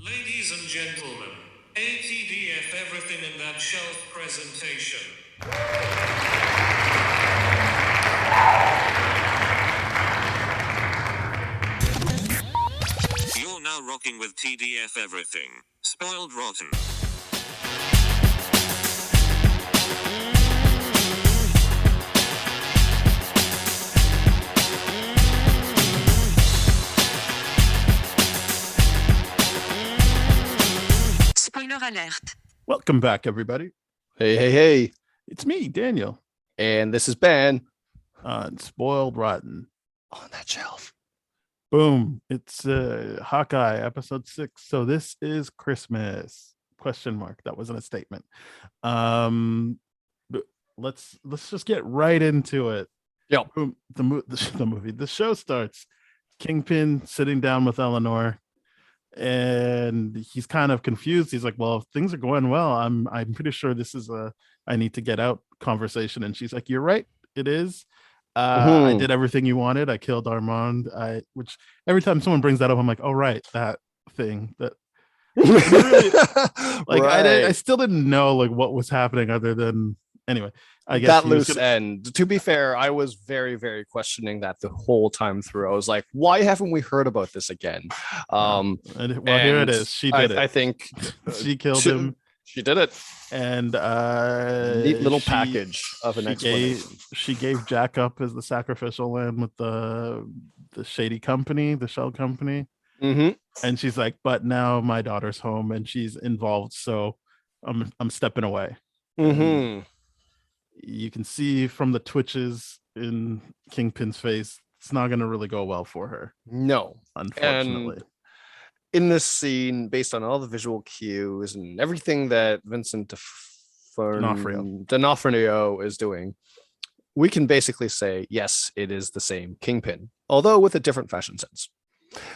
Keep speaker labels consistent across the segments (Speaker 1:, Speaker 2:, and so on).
Speaker 1: Ladies and gentlemen, ATDF everything in that shelf presentation. You're now rocking with TDF everything. Spoiled rotten.
Speaker 2: Spoiler alert.
Speaker 3: Welcome back, everybody.
Speaker 4: Hey.
Speaker 3: It's me, Daniel,
Speaker 4: And this is Ben.
Speaker 3: on Spoiled Rotten.
Speaker 4: On that shelf.
Speaker 3: Boom. It's Hawkeye, episode 6. So this is Christmas. Question mark. That wasn't a statement. But let's just get right into it.
Speaker 4: Yeah.
Speaker 3: Boom. The show starts. Kingpin sitting down with Eleanor, and he's kind of confused. He's like, well, if things are going well, I'm pretty sure this is a I need to get out conversation. And she's like, you're right, it is. I did everything you wanted. I killed Armand. Which every time someone brings that up, I'm like, oh right, that thing that really, like
Speaker 4: right.
Speaker 3: I still didn't know like what was happening other than anyway. I guess
Speaker 4: that loose end. To be fair, I was very, very questioning that the whole time through. I was like, why haven't we heard about this again?
Speaker 3: Well, here it is. She did it.
Speaker 4: I think
Speaker 3: she killed him.
Speaker 4: She did it.
Speaker 3: And
Speaker 4: neat little package of an explanation.
Speaker 3: She gave Jack up as the sacrificial lamb with the shady company, the shell company.
Speaker 4: Mm-hmm.
Speaker 3: And she's like, but now my daughter's home and she's involved, so I'm stepping away.
Speaker 4: Mm-hmm.
Speaker 3: You can see from the twitches in Kingpin's face, it's not going to really go well for her.
Speaker 4: No,
Speaker 3: unfortunately.
Speaker 4: And in this scene, based on all the visual cues and everything that Vincent D'Onofrio is doing, we can basically say, yes, it is the same Kingpin, although with a different fashion sense.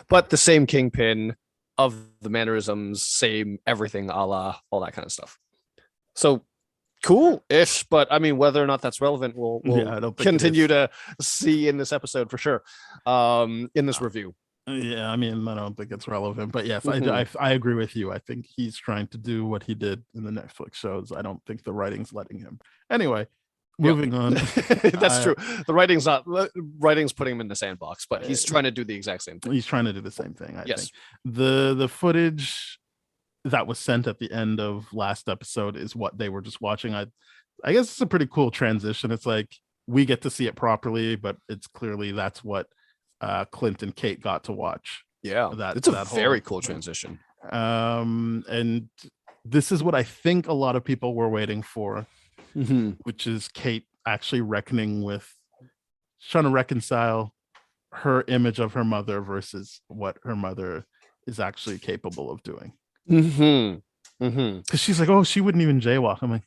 Speaker 4: But the same Kingpin of the mannerisms, same everything, a la all that kind of stuff. So cool-ish, but I mean, whether or not that's relevant, we'll continue to see in this episode for sure, in this review.
Speaker 3: Yeah, I mean, I don't think it's relevant, but yes, I agree with you. I think he's trying to do what he did in the Netflix shows. I don't think the writing's letting him. Anyway, moving on.
Speaker 4: That's true. The writing's putting him in the sandbox, but he's trying to do the exact same thing.
Speaker 3: He's trying to do the same thing. I think the footage that was sent at the end of last episode is what they were just watching. I guess it's a pretty cool transition. It's like we get to see it properly, but it's clearly that's what Clint and Kate got to watch.
Speaker 4: Yeah, it's a very cool transition.
Speaker 3: And this is what I think a lot of people were waiting for, which is Kate actually trying to reconcile her image of her mother versus what her mother is actually capable of doing. Because she's like, oh, she wouldn't even jaywalk. I'm like,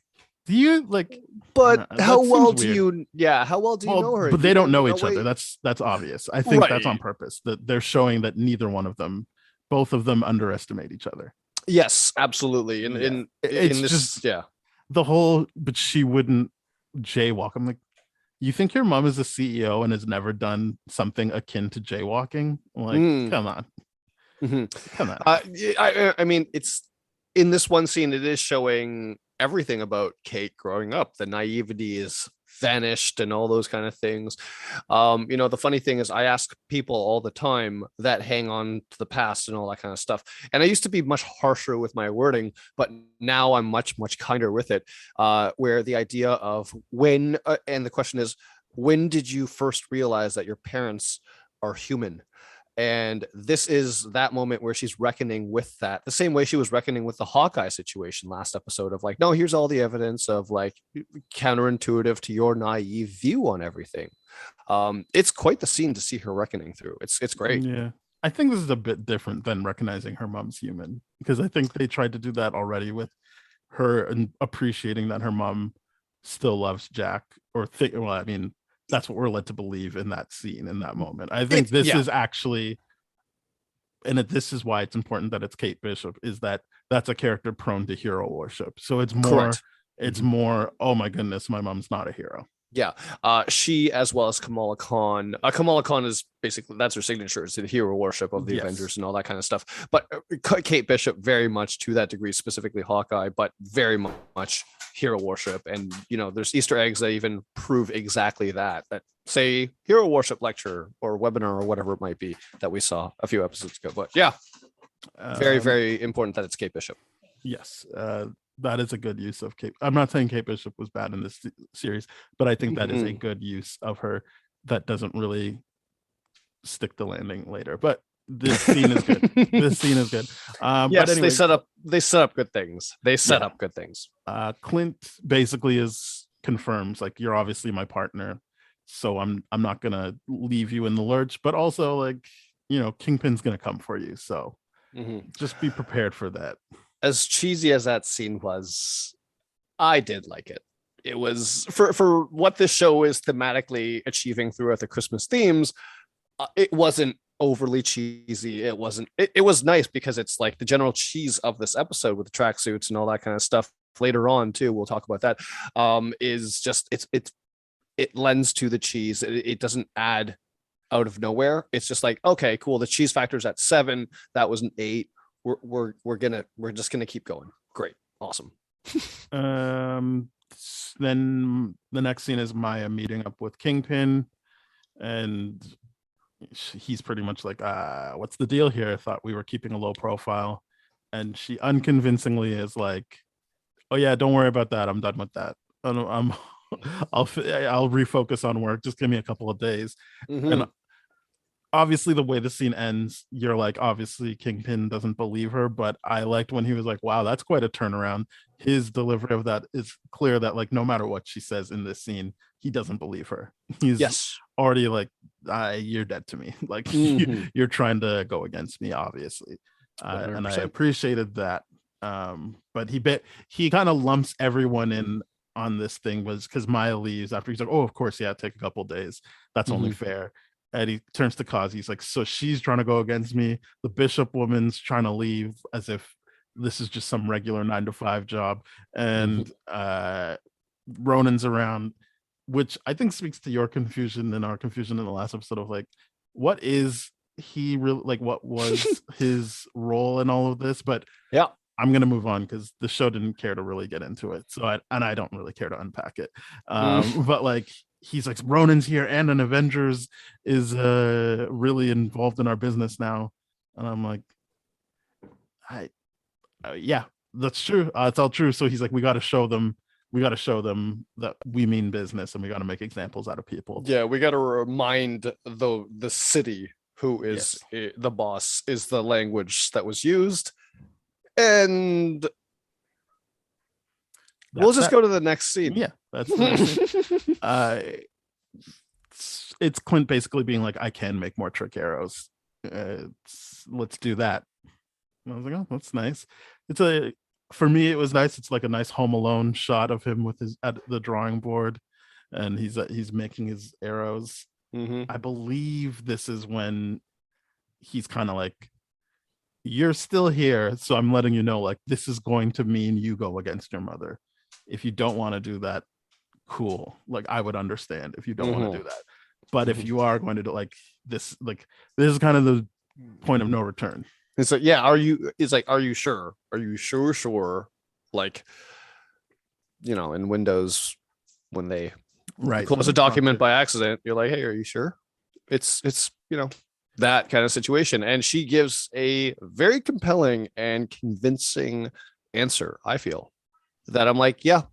Speaker 3: do you like?
Speaker 4: But how well do you? Yeah, how well do you know her?
Speaker 3: But they don't know each other. That's obvious. I think that's on purpose. That they're showing that both of them underestimate each other.
Speaker 4: Yes, absolutely. In this,
Speaker 3: the whole. But she wouldn't jaywalk. I'm like, you think your mom is a CEO and has never done something akin to jaywalking? Like, come on. Come on.
Speaker 4: I mean, it's in this one scene, it is showing everything about Kate growing up. The naivety is vanished and all those kind of things. The funny thing is I ask people all the time that hang on to the past and all that kind of stuff. And I used to be much harsher with my wording, but now I'm much, much kinder with it. Where the idea of when, and the question is, when did you first realize that your parents are human? And this is that moment where she's reckoning with that, the same way she was reckoning with the Hawkeye situation last episode of like, no, here's all the evidence of like counterintuitive to your naive view on everything. It's quite the scene to see her reckoning through. It's great.
Speaker 3: Yeah. I think this is a bit different than recognizing her mom's human, because I think they tried to do that already with her and appreciating that her mom still loves Jack that's what we're led to believe in that scene, in that moment. I think this is actually, and this is why it's important that it's Kate Bishop, is that's a character prone to hero worship. So it's more, oh my goodness, my mom's not a hero.
Speaker 4: Yeah, she as well as Kamala Khan. Kamala Khan is basically that's her signature. It's the hero worship of the
Speaker 3: Yes.
Speaker 4: Avengers and all that kind of stuff. But Kate Bishop very much to that degree, specifically Hawkeye, but very much hero worship. And there's Easter eggs that even prove exactly that. That say hero worship lecture or webinar or whatever it might be that we saw a few episodes ago. But yeah, very very important that it's Kate Bishop.
Speaker 3: Yes, that is a good use of Kate. I'm not saying Kate Bishop was bad in this series, but I think that is a good use of her that doesn't really stick the landing later. But this scene is good. This scene is good.
Speaker 4: Yes,
Speaker 3: but anyway,
Speaker 4: they set up good things. They set up good things.
Speaker 3: Clint basically confirms like you're obviously my partner, so I'm not gonna leave you in the lurch. But also like Kingpin's gonna come for you, so just be prepared for that.
Speaker 4: As cheesy as that scene was, I did like it. It was for what this show is thematically achieving throughout the Christmas themes. It wasn't overly cheesy. It wasn't. It was nice because it's like the general cheese of this episode with the tracksuits and all that kind of stuff. Later on, too, we'll talk about that. Is just it lends to the cheese. It doesn't add out of nowhere. It's just like, okay, cool. The cheese factor's at 7. That was an 8. We're just gonna keep going. Great, awesome.
Speaker 3: Then the next scene is Maya meeting up with Kingpin, and he's pretty much like, what's the deal here? I thought we were keeping a low profile. And she unconvincingly is like, oh yeah, don't worry about that. I'm done with that. I'll refocus on work. Just give me a couple of days. And obviously the way the scene ends, you're like, obviously Kingpin doesn't believe her, but I liked when he was like, wow, that's quite a turnaround. His delivery of that is clear that like no matter what she says in this scene, he doesn't believe her. He's already like, you're dead to me. Like you're trying to go against me, obviously. And I appreciated that. But he kind of lumps everyone in on this thing was because Maya leaves after he's like, oh, of course, yeah, take a couple days. That's only fair. And he turns to Kazi. He's like, so she's trying to go against me. The bishop woman's trying to leave as if this is just some regular 9-to-5 job. And Ronan's around, which I think speaks to your confusion and our confusion in the last episode of like, what is he really like? What was his role in all of this? But
Speaker 4: yeah,
Speaker 3: I'm going to move on because the show didn't care to really get into it. So I don't really care to unpack it. But like, he's like, Ronan's here and an Avengers is really involved in our business now. And I'm like, yeah, that's true. It's all true. So he's like, we got to show them that we mean business and we got to make examples out of people.
Speaker 4: Yeah, we got to remind the city who is the boss is the language that was used. And we'll just go to the next scene.
Speaker 3: Yeah, that's the next scene. It's Clint basically being like, I can make more trick arrows. Let's do that. And I was like, oh, that's nice. For me, it was nice. It's like a nice Home Alone shot of him with his at the drawing board, and he's making his arrows. I believe this is when he's kind of like, you're still here, so I'm letting you know, like, this is going to mean you go against your mother. If you don't want to do that, cool. Like, I would understand if you don't want to do that. But if you are going to do like this is kind of the point of no return.
Speaker 4: It's like, yeah, are you sure? Are you sure? Like, in Windows, when they close a document by accident, you're like, hey, are you sure? It's that kind of situation. And she gives a very compelling and convincing answer, I feel, that I'm like, yeah,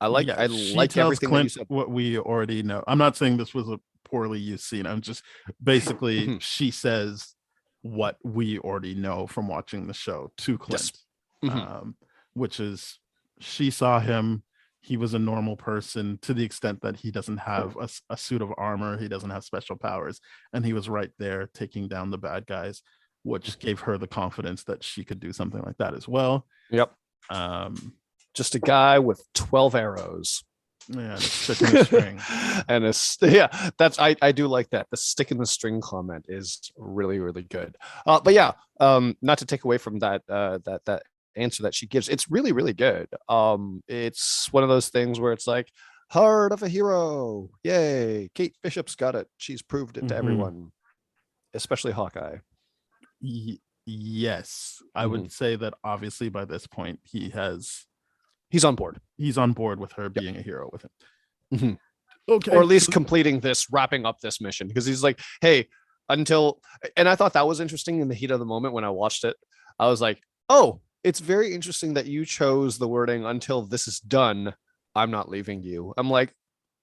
Speaker 4: I like everything
Speaker 3: Clint
Speaker 4: that you said.
Speaker 3: What we already know. I'm not saying this was a poorly used scene. I'm just basically she says what we already know from watching the show to Clint. Which is she saw him. He was a normal person to the extent that he doesn't have a suit of armor. He doesn't have special powers. And he was right there taking down the bad guys, which gave her the confidence that she could do something like that as well.
Speaker 4: Yep. Just a guy with 12 arrows.
Speaker 3: Yeah, and a stick in the string.
Speaker 4: And that's I do like that. The stick in the string comment is really, really good. But yeah, not to take away from that that answer that she gives, it's really, really good. It's one of those things where it's like, Heart of a hero. Yay. Kate Bishop's got it. She's proved it to everyone, especially Hawkeye.
Speaker 3: Yes, I would say that obviously by this point he's
Speaker 4: on board.
Speaker 3: He's on board with her being a hero with him.
Speaker 4: Okay. Or at least completing this, wrapping up this mission, because he's like, hey, and I thought that was interesting in the heat of the moment when I watched it. I was like, oh, it's very interesting that you chose the wording until this is done. I'm not leaving you. I'm like,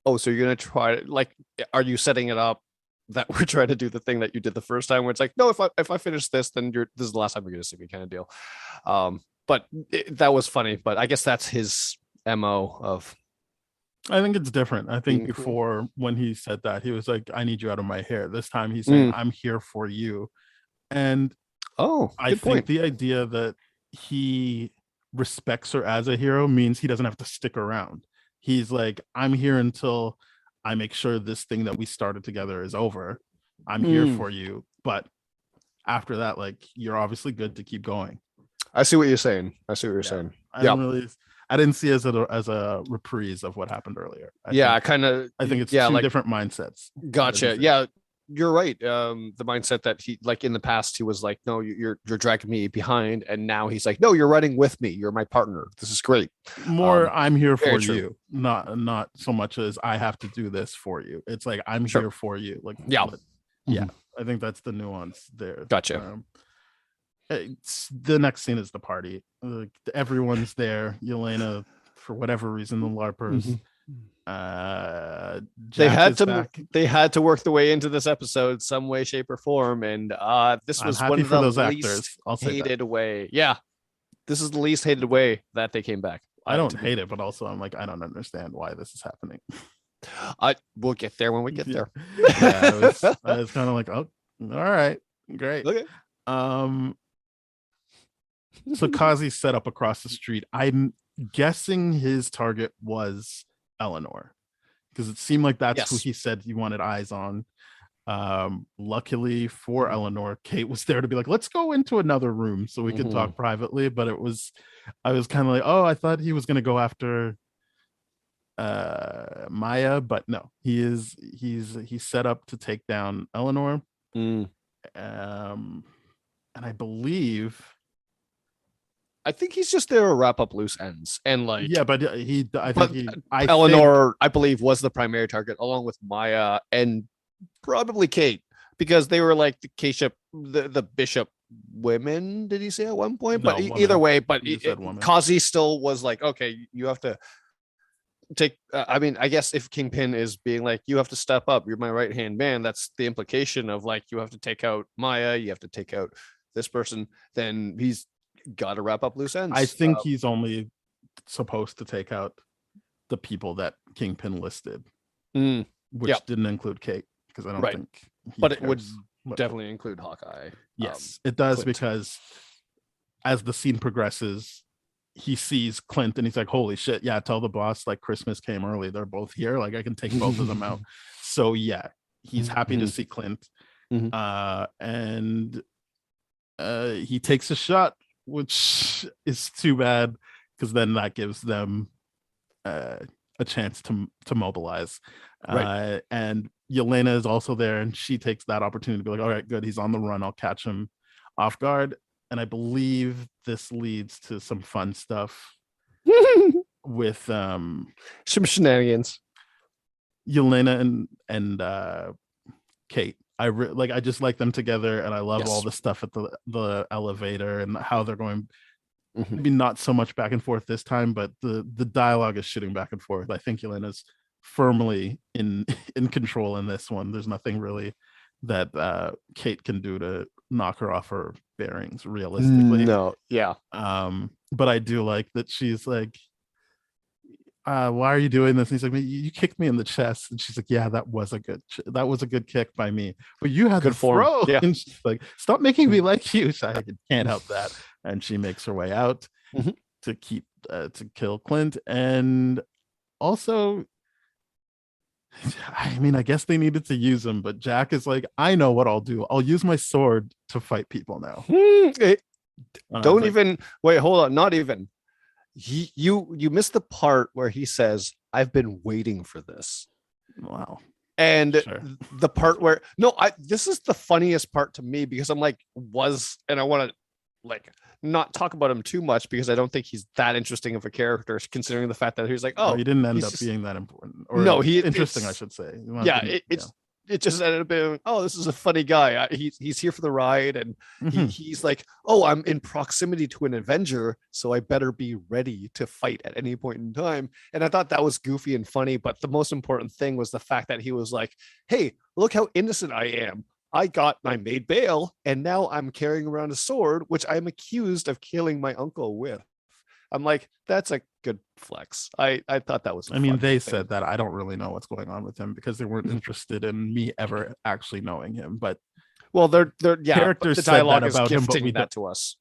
Speaker 4: oh, so you're going to try, like, are you setting it up that we're trying to do the thing that you did the first time where it's like, no, if I finish this, then this is the last time you're going to see me, kind of deal. But that was funny, but I guess that's his MO of.
Speaker 3: I think it's different. I think before when he said that, he was like, I need you out of my hair. This time he's saying, I'm here for you. And I think the idea that he respects her as a hero means he doesn't have to stick around. He's like, I'm here until I make sure this thing that we started together is over. I'm here for you. But after that, like, you're obviously good to keep going.
Speaker 4: I see what you're saying. saying.
Speaker 3: I didn't see it as a reprise of what happened earlier. I think it's two different mindsets.
Speaker 4: Gotcha. Yeah, you're right. The mindset that he, like, in the past, he was like, no, you're dragging me behind, and now he's like, no, you're running with me. You're my partner. This is great.
Speaker 3: More, I'm here for you. Not so much as I have to do this for you. It's like, I'm here for you. Like, yeah. I think that's the nuance there.
Speaker 4: Gotcha.
Speaker 3: The next scene is the party. Like, everyone's there. Yelena, for whatever reason, the LARPers.
Speaker 4: They had to work the way into this episode some way, shape, or form, and this was one of the least hated way. Yeah, this is the least hated way that they came back.
Speaker 3: I don't hate it, but also I'm like, I don't understand why this is happening.
Speaker 4: We'll get there when we get there.
Speaker 3: I was kind of like, oh, all right, great.
Speaker 4: Okay.
Speaker 3: So Kazi's set up across the street. I'm guessing his target was Eleanor, because it seemed like that's who he said he wanted eyes on. Luckily for Eleanor, Kate was there to be like, let's go into another room so we could talk privately. But I was kind of like, oh, I thought he was going to go after Maya, but no, he's set up to take down Eleanor. And I
Speaker 4: think he's just there to wrap up loose ends, and like,
Speaker 3: yeah, but
Speaker 4: Eleanor, I believe, was the primary target, along with Maya and probably Kate, because they were like the bishop women. Did he say at one point? But either way, but Kazi still was like, okay, you have to take. I mean, I guess if Kingpin is being like, you have to step up, you're my right hand man, that's the implication of like, you have to take out Maya, you have to take out this person. Then he's got to wrap up loose ends.
Speaker 3: I think he's only supposed to take out the people that Kingpin listed, which didn't include Kate, because I don't think.
Speaker 4: But it would definitely include Hawkeye.
Speaker 3: Yes, it does, Clint. Because as the scene progresses, he sees Clint and he's like, "Holy shit! Yeah, tell the boss like Christmas came early. They're both here. Like I can take both of them out." So yeah, he's happy to see Clint, and he takes a shot, which is too bad, because then that gives them a chance to mobilize. And Yelena is also there, and she takes that opportunity to be like, all right, good, he's on the run, I'll catch him off guard. And I believe this leads to some fun stuff with
Speaker 4: some shenanigans.
Speaker 3: Yelena and Kate. I just like them together, and I love all the stuff at the elevator and how they're going. Maybe not so much back and forth this time, but the dialogue is shooting back and forth. I think Yelena's firmly in control in this one. There's nothing really that Kate can do to knock her off her bearings realistically.
Speaker 4: No, yeah.
Speaker 3: But I do like that she's like, why are you doing this? And he's like, you kicked me in the chest. And she's like, yeah, that was a good kick by me, but you had good throw. Yeah. And she's like, stop making me like you. So I can't help that. And she makes her way out to kill Clint. And also, I mean, I guess they needed to use him, but Jack is like, I know what I'll do. I'll use my sword to fight people now.
Speaker 4: Don't even wait, hold on. Not even. you missed the part where he says, "I've been waiting for this."
Speaker 3: Wow.
Speaker 4: And
Speaker 3: Sure.
Speaker 4: the part where this is the funniest part to me, because I'm like, and I want to like not talk about him too much because I don't think he's that interesting of a character, considering the fact that he's like,
Speaker 3: Oh, he didn't end
Speaker 4: he's
Speaker 3: up
Speaker 4: just,
Speaker 3: being that important or
Speaker 4: no,
Speaker 3: interesting, I should say.
Speaker 4: it just ended up being, this is a funny guy. He's here for the ride, and
Speaker 3: Mhm.
Speaker 4: he's like, oh, I'm in proximity to an Avenger, so I better be ready to fight at any point in time. And I thought that was goofy and funny, but the most important thing was the fact that he was like, hey, look how innocent I am. I made bail, and now I'm carrying around a sword, which I'm accused of killing my uncle with. I'm like, that's a good flex. I thought that was.
Speaker 3: I mean, they said that. I don't really know what's going on with him because they weren't interested in me ever actually knowing him. But
Speaker 4: well, they're
Speaker 3: characters
Speaker 4: the
Speaker 3: said
Speaker 4: dialogue
Speaker 3: that
Speaker 4: is
Speaker 3: about him, but
Speaker 4: gifting
Speaker 3: we
Speaker 4: that to us.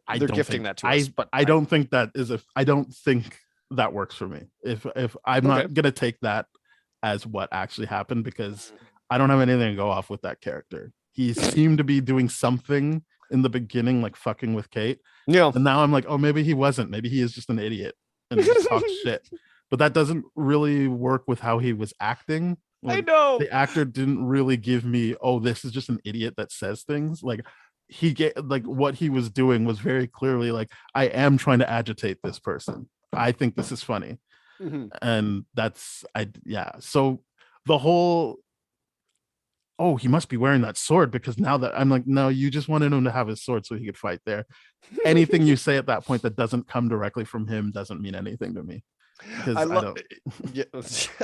Speaker 3: I
Speaker 4: They're
Speaker 3: don't
Speaker 4: gifting
Speaker 3: think
Speaker 4: that to us, but
Speaker 3: I don't think that is I don't think that works for me. If I'm not gonna take that as what actually happened, because I don't have anything to go off with that character. He seemed to be doing something in the beginning, like fucking with Kate.
Speaker 4: Yeah.
Speaker 3: And now I'm like, oh, maybe he wasn't. Maybe he is just an idiot and just talks shit. But that doesn't really work with how he was acting. Like,
Speaker 4: I know.
Speaker 3: The actor didn't really give me, oh, this is just an idiot that says things. Like what he was doing was very clearly like, I am trying to agitate this person. I think this is funny.
Speaker 4: Mhm.
Speaker 3: And so the whole, oh, he must be wearing that sword, because now that I'm like, no, you just wanted him to have his sword so he could fight there. Anything you say at that point that doesn't come directly from him doesn't mean anything to me. Because I don't.
Speaker 4: Yeah,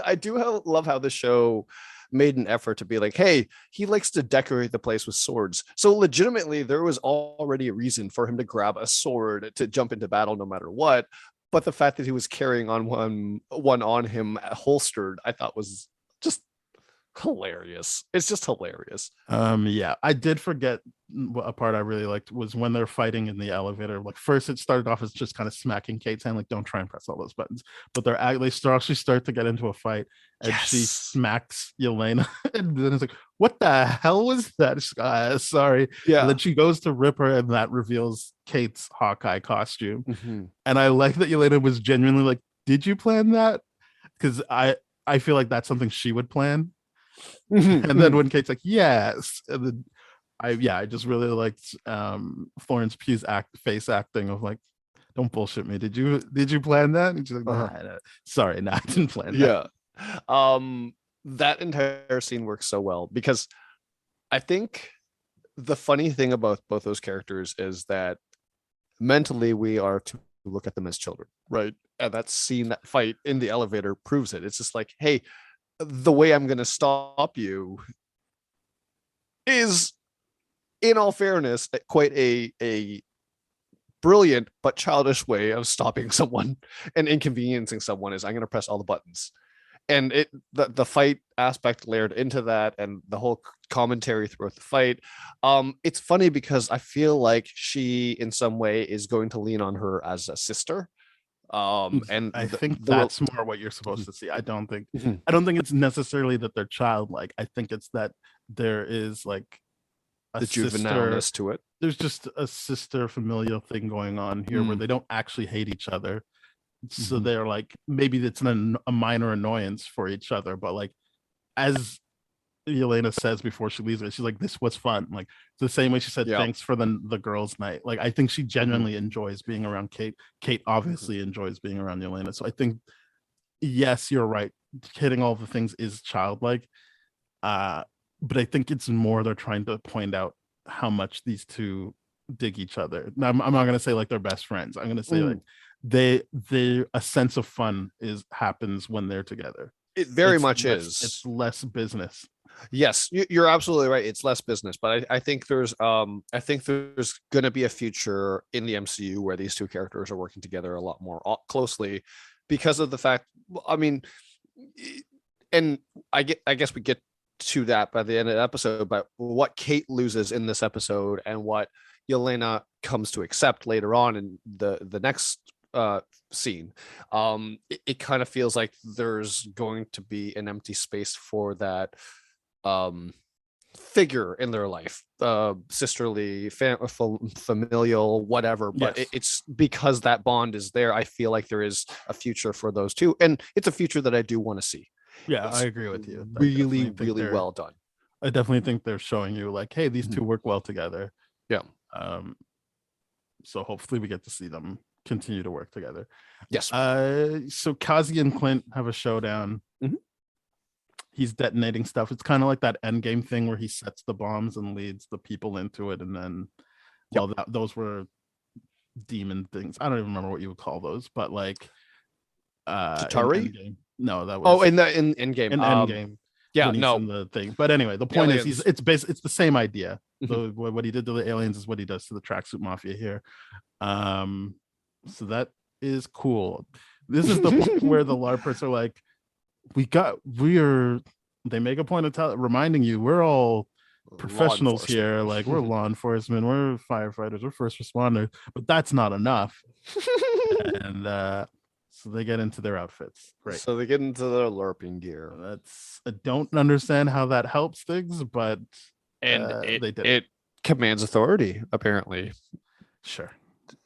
Speaker 4: I do love how the show made an effort to be like, hey, he likes to decorate the place with swords. So legitimately, there was already a reason for him to grab a sword to jump into battle no matter what. But the fact that he was carrying on one on him holstered, I thought was just hilarious. It's just hilarious.
Speaker 3: Yeah, I did forget a part I really liked was when they're fighting in the elevator. Like, first it started off as just kind of smacking Kate's hand, like, don't try and press all those buttons. But they start to get into a fight, and she smacks Yelena, and then it's like, what the hell was that? She's like, sorry.
Speaker 4: Yeah.
Speaker 3: And then she goes to rip her, and that reveals Kate's Hawkeye costume.
Speaker 4: Mhm.
Speaker 3: And I like that Yelena was genuinely like, did you plan that? Because I feel like that's something she would plan. And then when Kate's like, yes, and then I just really liked Florence Pugh's face acting of like, don't bullshit me. Did you plan that? And she's like, nah, sorry, I didn't plan that.
Speaker 4: Yeah. That entire scene works so well, because I think the funny thing about both those characters is that mentally we are to look at them as children, right? And that scene, that fight in the elevator proves it. It's just like, hey, the way I'm going to stop you is, in all fairness, quite a brilliant but childish way of stopping someone and inconveniencing someone. Is I'm going to press all the buttons. And the fight aspect layered into that, and the whole commentary throughout the fight. It's funny because I feel like she in some way is going to lean on her as a sister. And
Speaker 3: I think that's more what you're supposed to see. I don't think it's necessarily that they're childlike. I think it's that there is like
Speaker 4: the juvenileness to it.
Speaker 3: There's just a sister familial thing going on here where they don't actually hate each other. So they're like, maybe it's a minor annoyance for each other, but like, as Yelena says before she leaves, she's like, this was fun. Like, the same way she said thanks for the girls' night. Like, I think she genuinely enjoys being around Kate. Kate obviously enjoys being around Yelena. So I think, yes, you're right, hitting all the things is childlike, but I think it's more they're trying to point out how much these two dig each other. Now, I'm not gonna say like they're best friends. I'm gonna say like they a sense of fun happens when they're together.
Speaker 4: It very much is.
Speaker 3: It's less business.
Speaker 4: Yes, you're absolutely right. It's less business, but I think there's going to be a future in the MCU where these two characters are working together a lot more closely, because of the fact. I mean, and I guess we get to that by the end of the episode. But what Kate loses in this episode and what Yelena comes to accept later on in the next scene, it kind of feels like there's going to be an empty space for that figure in their life, sisterly, familial, whatever. But
Speaker 3: Yes.
Speaker 4: it's because that bond is there. I feel like there is a future for those two, and it's a future that I do want to see.
Speaker 3: Yeah,
Speaker 4: It's
Speaker 3: I agree with you. I
Speaker 4: really,
Speaker 3: definitely think
Speaker 4: really well done.
Speaker 3: I definitely think they're showing you like, hey, these
Speaker 4: Mhm.
Speaker 3: two work well together.
Speaker 4: Yeah.
Speaker 3: So hopefully we get to see them continue to work together.
Speaker 4: Yes.
Speaker 3: So Kazi and Clint have a showdown.
Speaker 4: Mhm.
Speaker 3: He's detonating stuff. It's kind of like that end game thing where he sets the bombs and leads the people into it, and then well, those were demon things. I don't even remember what you would call those, but like
Speaker 4: Chitauri?
Speaker 3: No, that
Speaker 4: Oh,
Speaker 3: was
Speaker 4: in Endgame.
Speaker 3: in Endgame.
Speaker 4: Yeah,
Speaker 3: when he's
Speaker 4: no.
Speaker 3: in the thing. But anyway, the point
Speaker 4: Aliens.
Speaker 3: is it's the same idea.
Speaker 4: Mhm.
Speaker 3: So what he did to the aliens is what he does to the tracksuit mafia here. So that is cool. This is the point where the LARPers are like, they make a point of reminding you we're all professionals here, like we're law enforcement, we're firefighters, we're first responders, but that's not enough. And so they get into their outfits. Great.
Speaker 4: So they get into their LARPing gear.
Speaker 3: I don't understand how that helps things, but
Speaker 4: And
Speaker 3: they did
Speaker 4: it commands authority, apparently.
Speaker 3: Sure.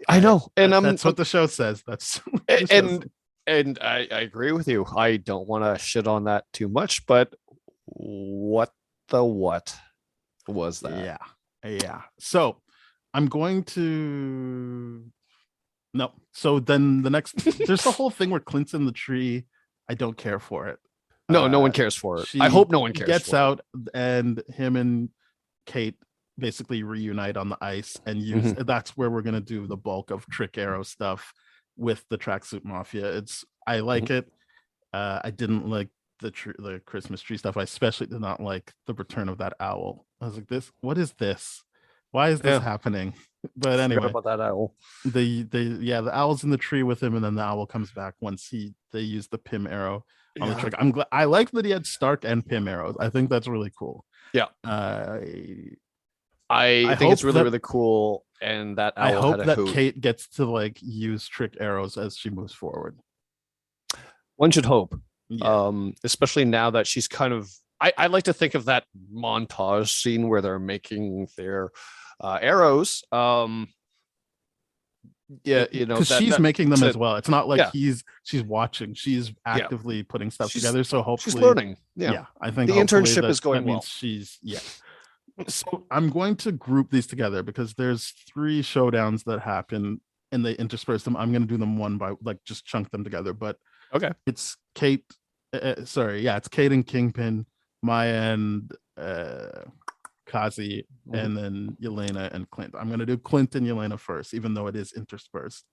Speaker 4: I know. And
Speaker 3: that's what the show says. That's what the show says.
Speaker 4: And I agree with you. I don't want to shit on that too much, but what was that?
Speaker 3: Yeah. So I'm going to no. So then the next there's the whole thing where Clint's in the tree. I don't care for it.
Speaker 4: No one cares for it. I hope no one cares.
Speaker 3: Gets out, and him and Kate basically reunite on the ice and use that's where we're gonna do the bulk of Trick Arrow stuff with the tracksuit mafia. I like it. I didn't like the Christmas tree stuff. I especially did not like the return of that owl. I was like, what is this? Why is this happening? But anyway,
Speaker 4: about that owl.
Speaker 3: The owl's in the tree with him, and then the owl comes back once they use the Pym arrow on the trick. I'm glad. I like that he had Stark and Pym arrows. I think that's really cool.
Speaker 4: Yeah. I think it's really cool, and that owl
Speaker 3: I hope
Speaker 4: had a
Speaker 3: that
Speaker 4: hoot.
Speaker 3: Kate gets to like use trick arrows as she moves forward.
Speaker 4: One should hope.
Speaker 3: Yeah.
Speaker 4: Especially now that she's kind of I like to think of that montage scene where they're making their arrows.
Speaker 3: Because she's making them as well. It's not like she's watching. She's actively putting stuff together. So hopefully
Speaker 4: she's learning.
Speaker 3: I think
Speaker 4: the internship is going well.
Speaker 3: So I'm going to group these together because there's 3 showdowns that happen and they intersperse them. I'm going to do them one by like just chunk them together. But
Speaker 4: okay,
Speaker 3: it's Kate. It's Kate and Kingpin, Maya and Kazi, and then Yelena and Clint. I'm going to do Clint and Yelena first, even though it is interspersed.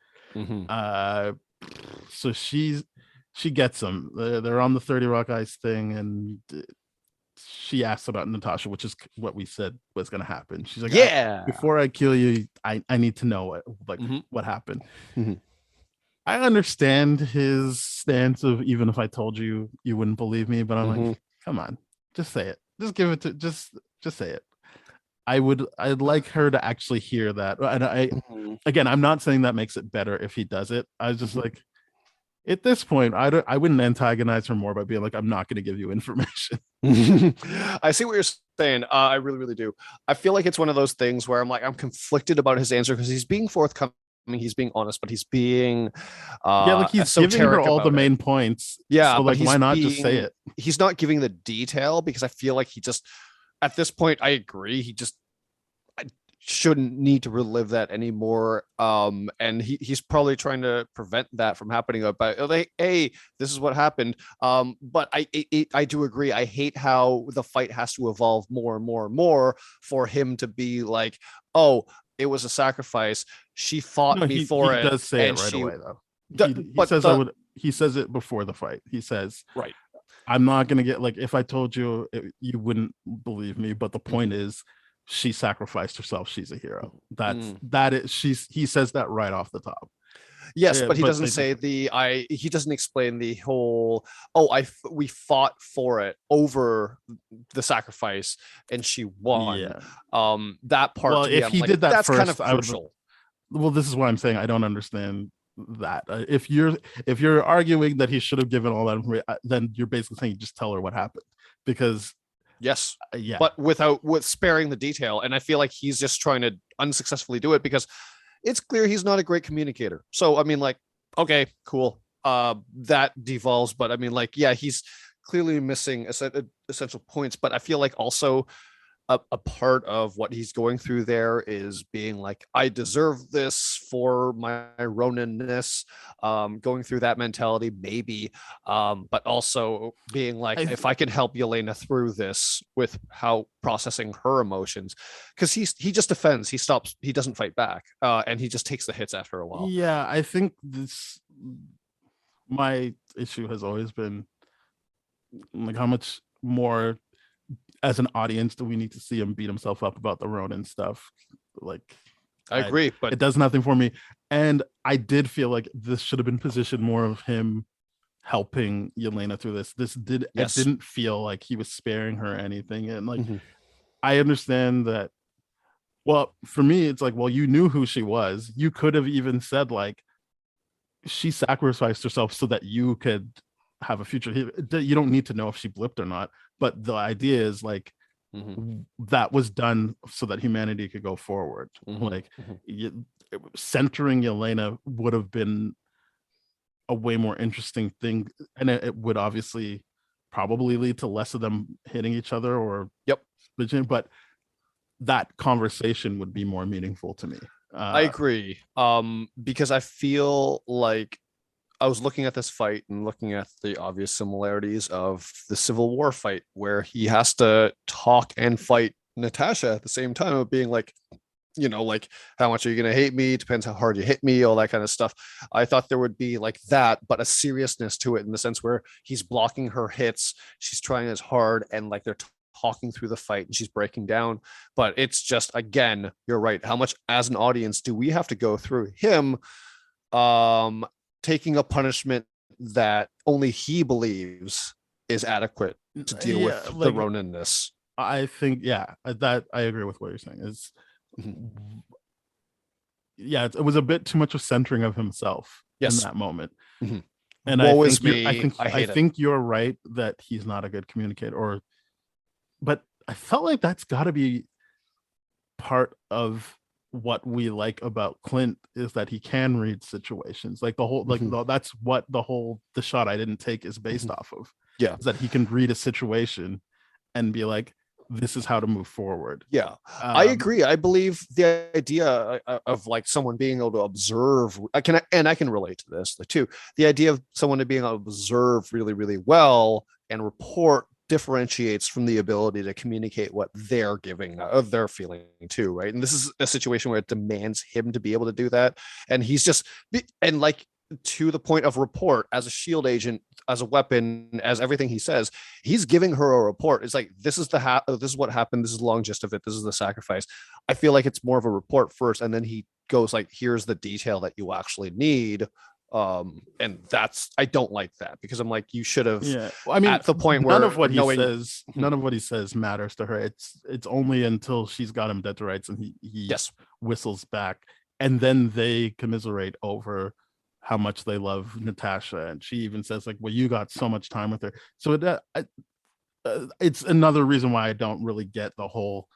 Speaker 3: So she gets them. They're on the 30 Rock Ice thing, and she asks about Natasha, which is what we said was going to happen. She's like, before I kill you, I need to know what happened. I understand his stance of even if I told you, you wouldn't believe me, but I'm like, come on, just say it. Just give it to just say it. I'd like her to actually hear that. And again, I'm not saying that makes it better if he does it. I was just like, at this point, I wouldn't antagonize her more by being like, I'm not going to give you information.
Speaker 4: I see what you're saying. I really, really do. I feel like it's one of those things where I'm conflicted about his answer because he's being forthcoming. He's being honest, but he's being
Speaker 3: he's giving her all the main points.
Speaker 4: Yeah,
Speaker 3: so like, why not just say it?
Speaker 4: He's not giving the detail because I feel like he just, at this point, I agree. He just shouldn't need to relive that anymore. And he's probably trying to prevent that from happening. But like, hey, this is what happened. But I do agree. I hate how the fight has to evolve more and more and more for him to be like, oh, it was a sacrifice. She fought me for it.
Speaker 3: He does say it right away, though. He says it before the fight. He says,
Speaker 4: right,
Speaker 3: I'm not going to get like, if I told you, you wouldn't believe me. But the point is, she sacrificed herself. She's a hero. He says that right off the top.
Speaker 4: Yes, but he doesn't say he doesn't explain the whole, we fought for it over the sacrifice and she won. That part.
Speaker 3: Well, if he did that
Speaker 4: that's
Speaker 3: first,
Speaker 4: kind of crucial.
Speaker 3: Well, this is why I'm saying I don't understand that. If you're arguing that he should have given all that information, then you're basically saying just tell her what happened, because
Speaker 4: Yes,
Speaker 3: Yeah,
Speaker 4: but with sparing the detail. And I feel like he's just trying to unsuccessfully do it because it's clear he's not a great communicator. So I mean, like, okay, cool. That devolves, but I mean, like, yeah, he's clearly missing essential points. But I feel like also a part of what he's going through there is being like, I deserve this for my Ronin-ness, going through that mentality, maybe, but also being like, if I can help Yelena through this with how processing her emotions, because he just defends, he stops, he doesn't fight back, and he just takes the hits after a while.
Speaker 3: yeah. I think my issue has always been like, how much more as an audience do we need to see him beat himself up about the Ronin stuff? Like,
Speaker 4: I agree, but
Speaker 3: it does nothing for me. And I did feel like this should have been positioned more of him helping Yelena through this.
Speaker 4: Yes.
Speaker 3: It didn't feel like he was sparing her anything. And like,
Speaker 4: Mhm.
Speaker 3: I understand that. Well, for me, it's like, well, you knew who she was. You could have even said like, she sacrificed herself so that you could have a future. You don't need to know if she blipped or not. But the idea is like,
Speaker 4: Mhm.
Speaker 3: that was done so that humanity could go forward.
Speaker 4: Mhm.
Speaker 3: Like,
Speaker 4: Mhm.
Speaker 3: centering Yelena would have been a way more interesting thing, and it would obviously probably lead to less of them hitting each other or
Speaker 4: Yep.
Speaker 3: but that conversation would be more meaningful to me.
Speaker 4: I agree. Because I feel like I was looking at this fight and looking at the obvious similarities of the Civil War fight, where he has to talk and fight Natasha at the same time of being like, like, how much are you going to hate me? Depends how hard you hit me, all that kind of stuff. I thought there would be like that, but a seriousness to it in the sense where he's blocking her hits. She's trying as hard, and like they're talking through the fight and she's breaking down. But it's just, again, you're right. How much as an audience do we have to go through him taking a punishment that only he believes is adequate to deal with the
Speaker 3: like,
Speaker 4: Ronin-ness?
Speaker 3: I think, yeah, that I agree with what you're saying. Is
Speaker 4: Mhm.
Speaker 3: Yeah, it was a bit too much of centering of himself in
Speaker 4: Yes.
Speaker 3: that moment.
Speaker 4: Mhm.
Speaker 3: And
Speaker 4: Woe is me. I
Speaker 3: I
Speaker 4: hate it.
Speaker 3: think you're right that he's not a good communicator, but I felt like that's got to be part of what we like about Clint, is that he can read situations. Like the whole, like
Speaker 4: Mhm.
Speaker 3: that's what the shot I didn't take is based
Speaker 4: Mhm.
Speaker 3: off of.
Speaker 4: Yeah.
Speaker 3: Is that he can read a situation and be like, this is how to move forward.
Speaker 4: Yeah, I
Speaker 3: Um,
Speaker 4: agree. I believe the idea of like someone being able to observe, I can relate to this too. The idea of someone being able to observe really, really well and report differentiates from the ability to communicate what they're giving of their feeling too, right? And this is a situation where it demands him to be able to do that, and he's just and like, to the point of report as a shield agent, as a weapon, as everything he says, he's giving her a report. It's like, this is this is what happened, this is the long gist of it, this is the sacrifice. I feel like it's more of a report first, and then he goes like, here's the detail that you actually need. And that's, I don't like that, because I'm like, you should have,
Speaker 3: yeah, well, I mean,
Speaker 4: at the point
Speaker 3: none
Speaker 4: where
Speaker 3: of what he
Speaker 4: knowing.
Speaker 3: says, none of what he says matters to her. It's only until she's got him dead to rights and he
Speaker 4: Yes.
Speaker 3: whistles back, and then they commiserate over how much they love Natasha, and she even says like, well, you got so much time with her. So it's another reason why I don't really get the whole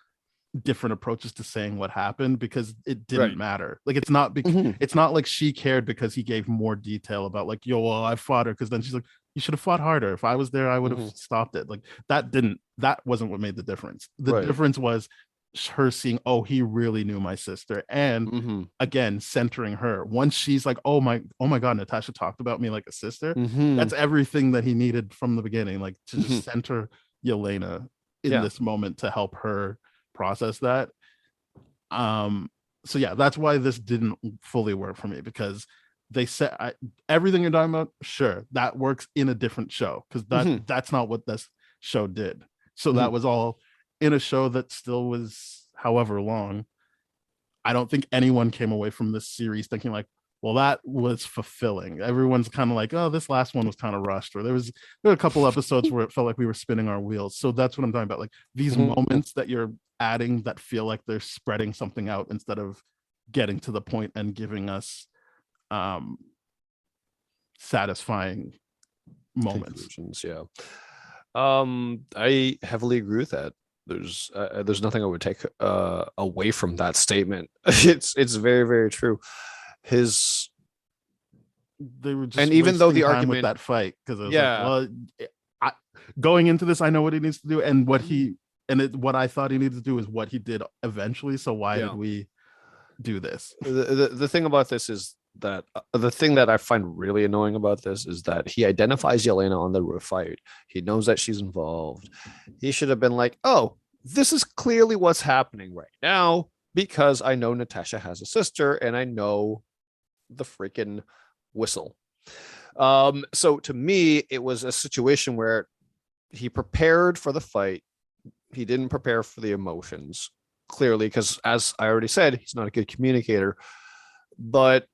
Speaker 3: different approaches to saying what happened, because it didn't
Speaker 4: Right.
Speaker 3: matter. Like, it's not
Speaker 4: Mhm.
Speaker 3: it's not like she cared because he gave more detail about like, yo, well, I fought her, because then she's like, you should have fought harder. If I was there, I would have
Speaker 4: Mhm.
Speaker 3: stopped it. Like, that wasn't what made the difference. The
Speaker 4: Right.
Speaker 3: difference was her seeing, oh, he really knew my sister, and
Speaker 4: Mhm.
Speaker 3: again, centering her. Once she's like, oh my god, Natasha talked about me like a sister.
Speaker 4: Mhm.
Speaker 3: That's everything that he needed from the beginning, like to
Speaker 4: Mhm.
Speaker 3: just center Yelena in
Speaker 4: Yeah.
Speaker 3: this moment to help her process that. So yeah, that's why this didn't fully work for me, because they said, everything you're talking about, sure, that works in a different show, because
Speaker 4: Mhm.
Speaker 3: that's not what this show did. So that
Speaker 4: Mhm.
Speaker 3: was all in a show that still was however long. I don't think anyone came away from this series thinking like, well, that was fulfilling. Everyone's kind of like, oh, this last one was kind of rushed, or there were a couple episodes where it felt like we were spinning our wheels. So that's what I'm talking about. Like, these
Speaker 4: Mhm.
Speaker 3: moments that you're adding that feel like they're spreading something out instead of getting to the point and giving us um satisfying moments.
Speaker 4: Conclusions. Yeah. I heavily agree with that. There's nothing I would take away from that statement. It's very, very true. His
Speaker 3: They were just
Speaker 4: And even though
Speaker 3: wasting
Speaker 4: the
Speaker 3: time with
Speaker 4: argument,
Speaker 3: that fight because it was like,
Speaker 4: yeah,
Speaker 3: well, I, going into this, I know what he needs to do, and what I thought he needed to do is what he did eventually. So why
Speaker 4: Yeah.
Speaker 3: did we do this?
Speaker 4: the thing about this is that the thing that I find really annoying about this is that he identifies Yelena on the roof fight. He knows that she's involved. He should have been like, oh, this is clearly what's happening right now because I know Natasha has a sister and I know the freaking whistle. So to me, it was a situation where he prepared for the fight. He didn't prepare for the emotions, clearly, because as I already said, he's not a good communicator. But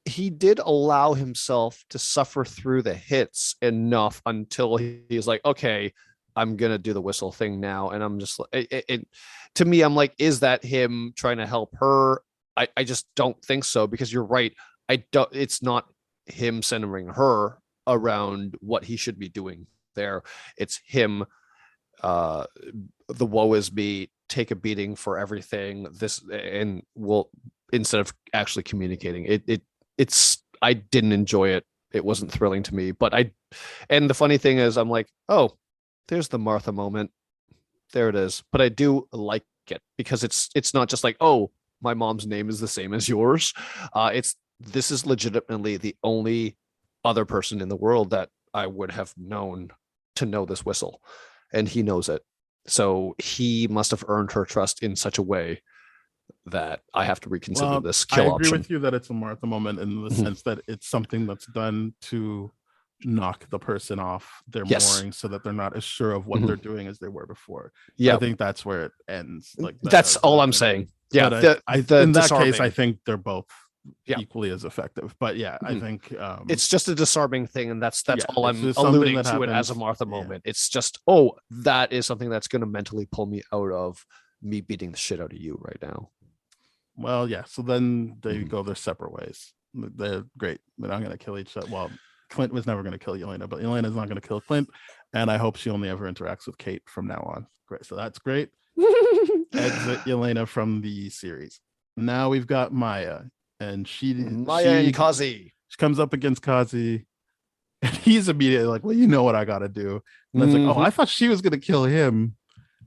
Speaker 4: he did allow himself to suffer through the hits enough until he's like, okay, I'm gonna do the whistle thing now. And I'm just to me, I'm like, is that him trying to help her? I just don't think so, because you're right. It's not him centering her around what he should be doing there. It's him, the woe is me, take a beating for everything. Instead of actually communicating, I didn't enjoy it. It wasn't thrilling to me. And the funny thing is, I'm like, oh, there's the Martha moment. There it is. But I do like it because it's not just like, oh, my mom's name is the same as yours. This is legitimately the only other person in the world that I would have known to know this whistle, and he knows it. So he must have earned her trust in such a way that I have to reconsider this kill option.
Speaker 3: I agree with you that it's a Martha moment in the sense that it's something that's done to knock the person off their moorings so that they're not as sure of what they're doing as they were before.
Speaker 4: Yeah,
Speaker 3: I think that's where it ends. Like
Speaker 4: that's all I'm saying. Yeah,
Speaker 3: in that case, I think they're both equally as effective. But yeah, I think
Speaker 4: it's just a disarming thing, and that's all I'm alluding to it as a Martha moment. It's just, oh, that is something that's going to mentally pull me out of me beating the shit out of you right now.
Speaker 3: Well, yeah. So then they go their separate ways. They're great. They're not going to kill each other. Well, Clint was never going to kill Yelena, but Yelena's not going to kill Clint. And I hope she only ever interacts with Kate from now on. Great. So that's great. Exit Yelena from the series. Now we've got Maya. And Maya
Speaker 4: and Kazi.
Speaker 3: She comes up against Kazi. And he's immediately like, well, you know what I got to do. And it's like, oh, I thought she was going to kill him.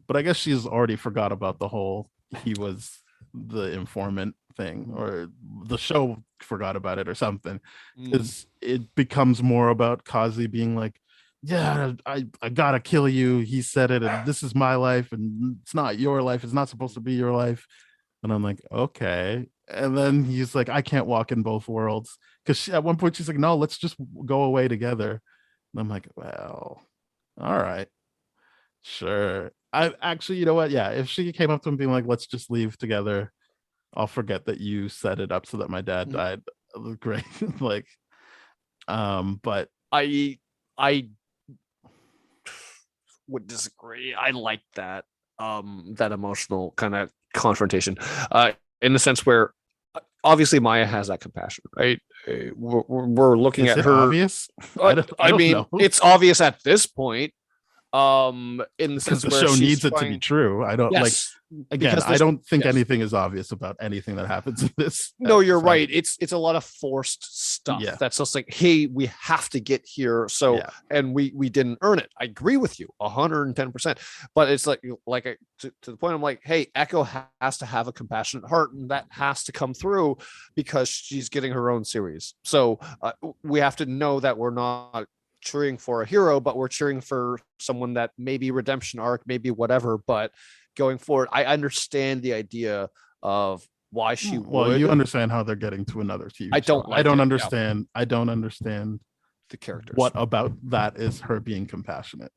Speaker 3: But I guess she's already forgot about the whole he was the informant thing, or the show forgot about it or something. Because it becomes more about Kazi being like, yeah, I gotta kill you. He said it, and this is my life, and it's not your life. It's not supposed to be your life. And I'm like, okay. And then he's like, I can't walk in both worlds. Because at one point she's like, no, let's just go away together. And I'm like, well, all right, sure. I actually, you know what? Yeah, if she came up to him being like, let's just leave together, I'll forget that you set it up so that my dad died. It was great. Like, but
Speaker 4: I would disagree. I like that that emotional kind of confrontation, in the sense where obviously Maya has that compassion, right? We're looking at her.
Speaker 3: Obvious?
Speaker 4: I mean, know. It's obvious at this point. In the sense
Speaker 3: the
Speaker 4: where
Speaker 3: show needs it to be true. I don't like. Again, I don't think anything is obvious about anything that happens in this.
Speaker 4: No, you're right. It's a lot of forced stuff. Yeah. That's just like, hey, we have to get here. So, and we didn't earn it. I agree with you 110%. But it's like to the point, I'm like, hey, Echo has to have a compassionate heart, and that has to come through because she's getting her own series. So we have to know that we're not cheering for a hero, but we're cheering for someone that maybe redemption arc, maybe whatever. But going forward, I understand the idea of why she would.
Speaker 3: You understand how they're getting to another TV
Speaker 4: I don't
Speaker 3: show.
Speaker 4: Like
Speaker 3: I don't
Speaker 4: it,
Speaker 3: understand. Yeah. I don't understand
Speaker 4: the characters.
Speaker 3: What about that is her being compassionate?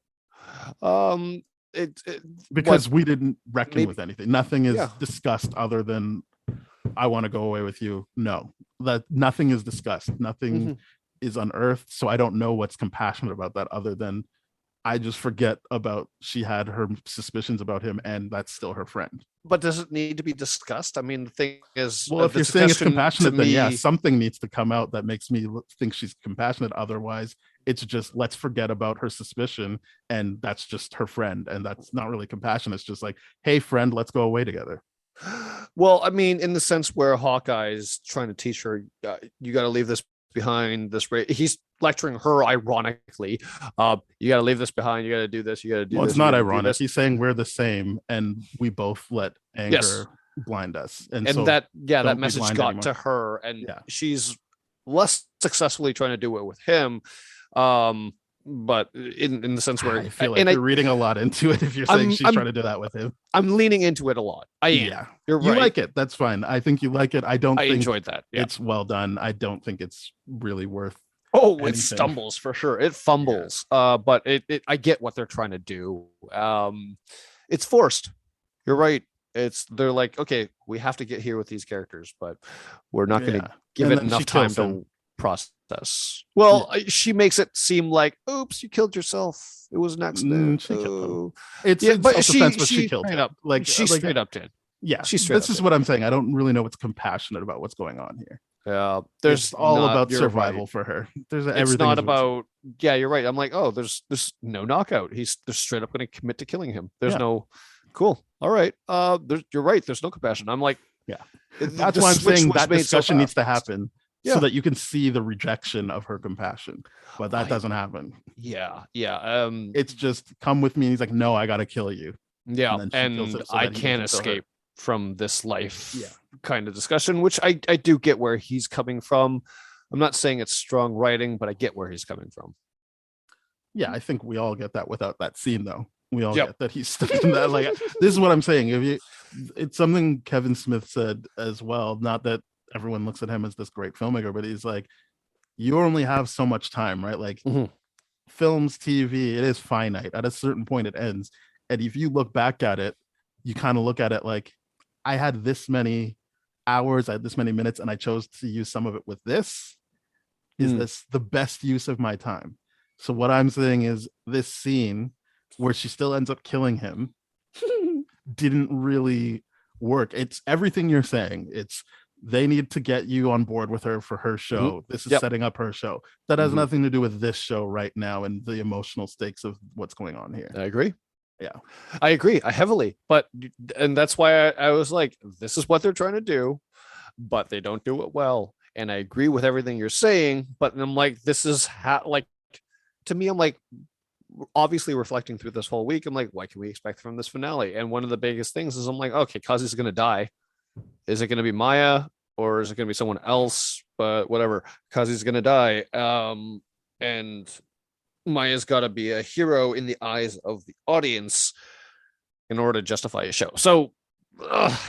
Speaker 4: Because
Speaker 3: we didn't reckon with anything. Nothing is discussed other than I want to go away with you. No, that nothing is discussed. Nothing is unearthed. So I don't know what's compassionate about that other than I just forget about she had her suspicions about him and that's still her friend.
Speaker 4: But does it need to be discussed? I mean, the thing is,
Speaker 3: well, if you're saying it's compassionate, then something needs to come out that makes me think she's compassionate. Otherwise, It's just let's forget about her suspicion, and that's just her friend, and that's not really compassion. It's just like, hey friend, let's go away together.
Speaker 4: Well, I mean, in the sense where Hawkeye is trying to teach her, you got to leave this behind. He's lecturing her ironically. You got to leave this behind. You got to do this. You got to do
Speaker 3: Well,
Speaker 4: this.
Speaker 3: it's not ironic. He's saying we're the same, and we both let anger
Speaker 4: Yes.
Speaker 3: blind us, and
Speaker 4: And
Speaker 3: so
Speaker 4: that
Speaker 3: don't be
Speaker 4: message
Speaker 3: blind
Speaker 4: got
Speaker 3: anymore.
Speaker 4: to her, and
Speaker 3: Yeah.
Speaker 4: she's less successfully trying to do it with him. But in the sense where
Speaker 3: I feel like you're reading a lot into it if you're saying she's trying to do that with him.
Speaker 4: I'm leaning into it a lot. I am.
Speaker 3: Yeah,
Speaker 4: You're
Speaker 3: you
Speaker 4: right.
Speaker 3: like it. That's fine. I think you like it. I think
Speaker 4: enjoyed that. Yeah.
Speaker 3: it's well done. I don't think it's really worth.
Speaker 4: Oh,
Speaker 3: anything.
Speaker 4: it stumbles for sure. It fumbles. But I get what they're trying to do. It's forced. You're right. They're like, okay, we have to get here with these characters, but we're not going to give it enough time to process. Well, she makes it seem like, oops, you killed yourself. It was an accident.
Speaker 3: She killed him. It's self-defense, but she killed him.
Speaker 4: Like she straight up did.
Speaker 3: Yeah, this is what I'm saying. I don't really know what's compassionate about what's going on here.
Speaker 4: Yeah,
Speaker 3: there's all about survival for her. There's everything.
Speaker 4: It's not about. Yeah, you're right. I'm like, oh, there's no knockout. They're straight up going to commit to killing him. There's no. Cool. All right. You're right. There's no compassion. I'm like,
Speaker 3: yeah. That's why I'm saying that discussion needs to happen so that you can see the rejection of her compassion. But that doesn't happen.
Speaker 4: Yeah.
Speaker 3: It's just come with me. And he's like, no, I got to kill you.
Speaker 4: Yeah, and I can't escape from this life. Kind of discussion, which I do get where he's coming from. I'm not saying it's strong writing, but I get where he's coming from.
Speaker 3: Yeah, I think we all get that without that scene, though. We all get that he's stuck in that. Like, this is what I'm saying. It's something Kevin Smith said as well. Not that everyone looks at him as this great filmmaker, but he's like, you only have so much time, right? Like, films, TV, it is finite. At a certain point, it ends. And if you look back at it, you kind of look at it like, I had this many hours, I had this many minutes, and I chose to use some of it with this. Is this the best use of my time? So what I'm saying is this scene where she still ends up killing him didn't really work. It's everything you're saying. It's they need to get you on board with her for her show. This is setting up her show. That has nothing to do with this show right now and the emotional stakes of what's going on here.
Speaker 4: I agree.
Speaker 3: Yeah,
Speaker 4: I agree. I heavily, and that's why I was like, this is what they're trying to do, but they don't do it well. And I agree with everything you're saying, but I'm like, this is to me, I'm like, obviously reflecting through this whole week, I'm like, what can we expect from this finale? And one of the biggest things is I'm like, okay, Kazi's going to die. Is it going to be Maya or is it going to be someone else? But whatever, Kazi's going to die. And Maya's got to be a hero in the eyes of the audience in order to justify a show. So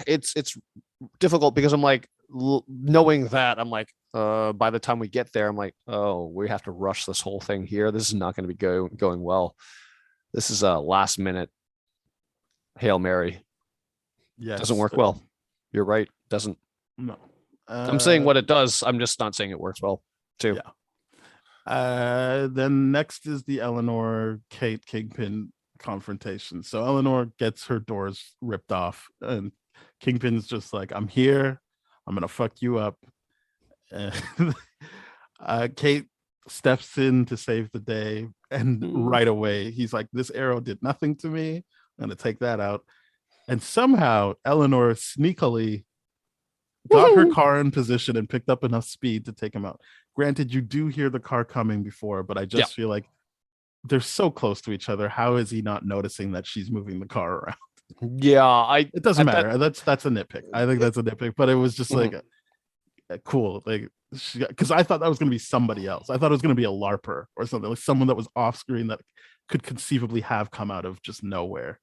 Speaker 4: it's difficult because I'm like, knowing that, I'm like, by the time we get there, I'm like, oh, we have to rush this whole thing here. This is not going to be going well. This is a last minute Hail Mary. Yeah, doesn't work well. You're right. Doesn't.
Speaker 3: No.
Speaker 4: I'm saying what it does. I'm just not saying it works well too.
Speaker 3: Yeah. Then next is the Eleanor Kate Kingpin confrontation. So Eleanor gets her doors ripped off, and Kingpin's just like, I'm here. I'm gonna fuck you up. And Kate steps in to save the day, and right away he's like, this arrow did nothing to me. I'm gonna take that out. And somehow Eleanor sneakily got her car in position and picked up enough speed to take him out. Granted, you do hear the car coming before, but I just feel like they're so close to each other. How is he not noticing that she's moving the car around?
Speaker 4: Yeah,
Speaker 3: it doesn't matter. That's a nitpick. I think that's a nitpick, but it was just like cool. Like, because I thought that was going to be somebody else. I thought it was going to be a LARPer or something, like someone that was off screen that could conceivably have come out of just nowhere.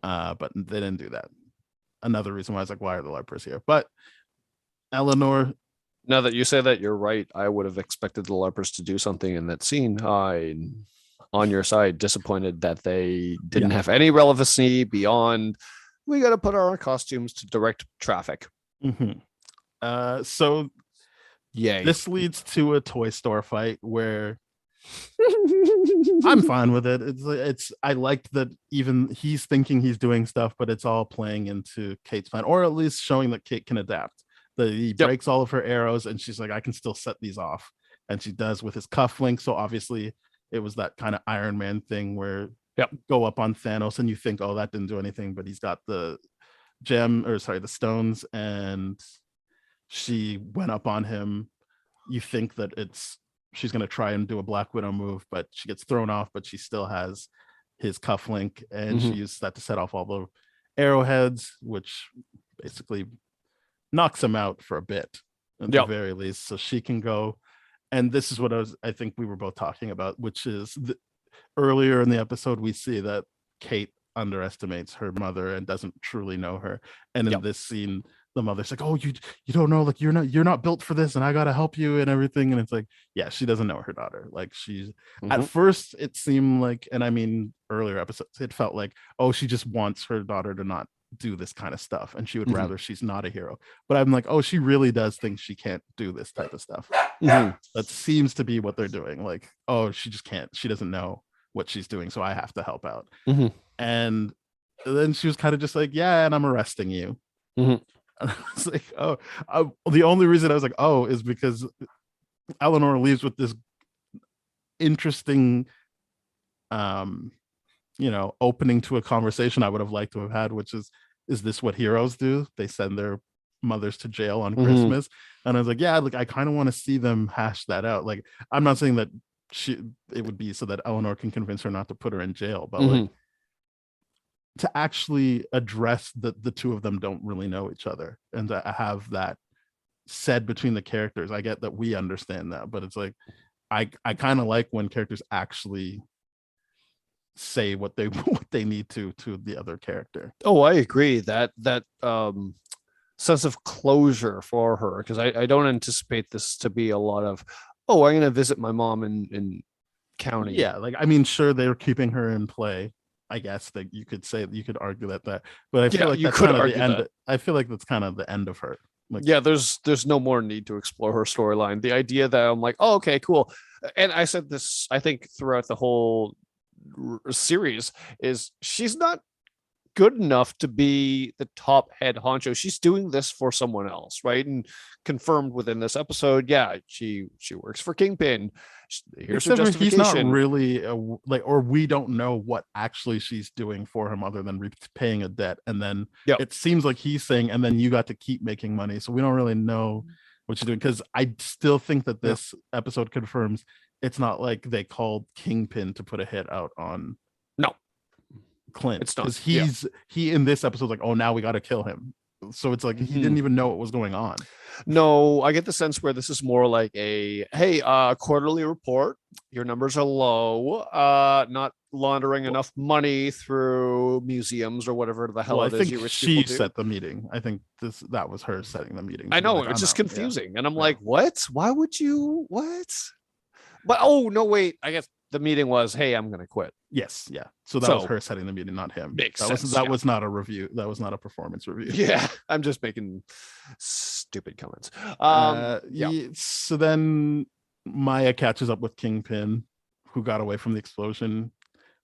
Speaker 3: But they didn't do that. Another reason why I was like, why are the LARPers here? But Eleanor.
Speaker 4: Now that you say that, you're right. I would have expected the LARPers to do something in that scene. I'm on your side, disappointed that they didn't have any relevancy beyond we got to put our costumes to direct traffic.
Speaker 3: So
Speaker 4: yay.
Speaker 3: This leads to a toy store fight where I'm fine with it. It's I liked that even he's thinking he's doing stuff, but it's all playing into Kate's plan, or at least showing that Kate can adapt. He breaks all of her arrows, and she's like, I can still set these off. and she does with his cufflink. So obviously it was that kind of Iron Man thing where
Speaker 4: Yep.
Speaker 3: go up on Thanos and you think, oh, that didn't do anything, but he's got the the stones, and she went up on him. You think that she's going to try and do a Black Widow move, but she gets thrown off, but she still has his cufflink, and she uses that to set off all the arrowheads, which basically knocks him out for a bit at the very least, so she can go. And this is what I think we were both talking about, which is earlier in the episode we see that Kate underestimates her mother and doesn't truly know her, and in this scene the mother's like, oh, you don't know, like you're not built for this, and I gotta help you and everything. And it's like, yeah, she doesn't know her daughter. Like she's at first it seemed like, and I mean earlier episodes it felt like, oh, she just wants her daughter to not do this kind of stuff, and she would rather she's not a hero. But I'm like, oh, she really does think she can't do this type of stuff. That seems to be what they're doing. Like, oh, she just can't, she doesn't know what she's doing, so I have to help out. And then she was kind of just like, yeah, and I'm arresting you. And I was like, oh, the only reason I was like, oh, is because Eleanor leaves with this interesting opening to a conversation I would have liked to have had, which is this what heroes do? They send their mothers to jail on Christmas. And I was like, yeah, like I kind of want to see them hash that out. Like, I'm not saying that it would be so that Eleanor can convince her not to put her in jail, but like to actually address that the two of them don't really know each other, and to have that said between the characters. I get that we understand that, but it's like I kind of like when characters actually say what they need to the other character.
Speaker 4: Oh, I agree that sense of closure for her, because I don't anticipate this to be a lot of, oh, I'm going to visit my mom in county.
Speaker 3: Yeah, like I mean, sure, they're keeping her in play. I guess that you could argue that, but I feel like that's kind of the end. I feel like that's kind of the end of her. Like, yeah,
Speaker 4: there's no more need to explore her storyline. The idea that I'm like, oh, okay, cool. And I said this, I think, throughout the whole series, is she's not good enough to be the top head honcho. She's doing this for someone else, right? And confirmed within this episode, yeah, she works for Kingpin. Here's her justification.
Speaker 3: He's not really or we don't know what actually she's doing for him other than repaying a debt. And then it seems like he's saying, and then you got to keep making money. So we don't really know what she's doing, because I still think that this episode confirms it's not like they called Kingpin to put a hit out on Clint.
Speaker 4: It's not,
Speaker 3: because he in this episode like, oh, now we got to kill him. So it's like he didn't even know what was going on.
Speaker 4: No, I get the sense where this is more like a, hey, quarterly report, your numbers are low, not laundering enough money through museums or whatever the hell it is.
Speaker 3: I think she set the meeting. I think that was her setting the meeting.
Speaker 4: I know, like, it's just confusing. And I'm like, what? Why would you? What? But oh no, wait, I guess the meeting was, hey, I'm gonna quit.
Speaker 3: Yes, yeah. So that was her setting the meeting, not him. That was not a review. That was not a performance review.
Speaker 4: Yeah, I'm just making stupid comments.
Speaker 3: So then Maya catches up with Kingpin, who got away from the explosion,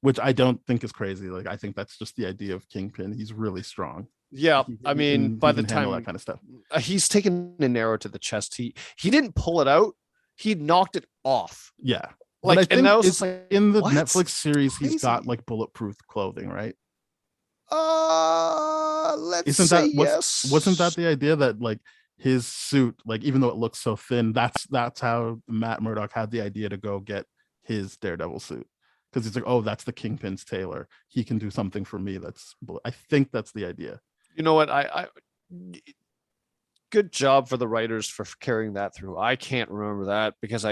Speaker 3: which I don't think is crazy. Like, I think that's just the idea of Kingpin. He's really strong.
Speaker 4: Yeah, I mean, by the time
Speaker 3: that kind of stuff,
Speaker 4: he's taken an arrow to the chest. He didn't pull it out. He knocked it off.
Speaker 3: Yeah.
Speaker 4: Like,
Speaker 3: I think
Speaker 4: and that was like,
Speaker 3: in the Netflix series, he's got like bulletproof clothing, right?
Speaker 4: Wasn't
Speaker 3: that the idea that like his suit, like even though it looks so thin, that's how Matt Murdock had the idea to go get his Daredevil suit, because he's like, oh, that's the Kingpin's tailor. He can do something for me. I think that's the idea.
Speaker 4: You know what? I good job for the writers for carrying that through. I can't remember that, because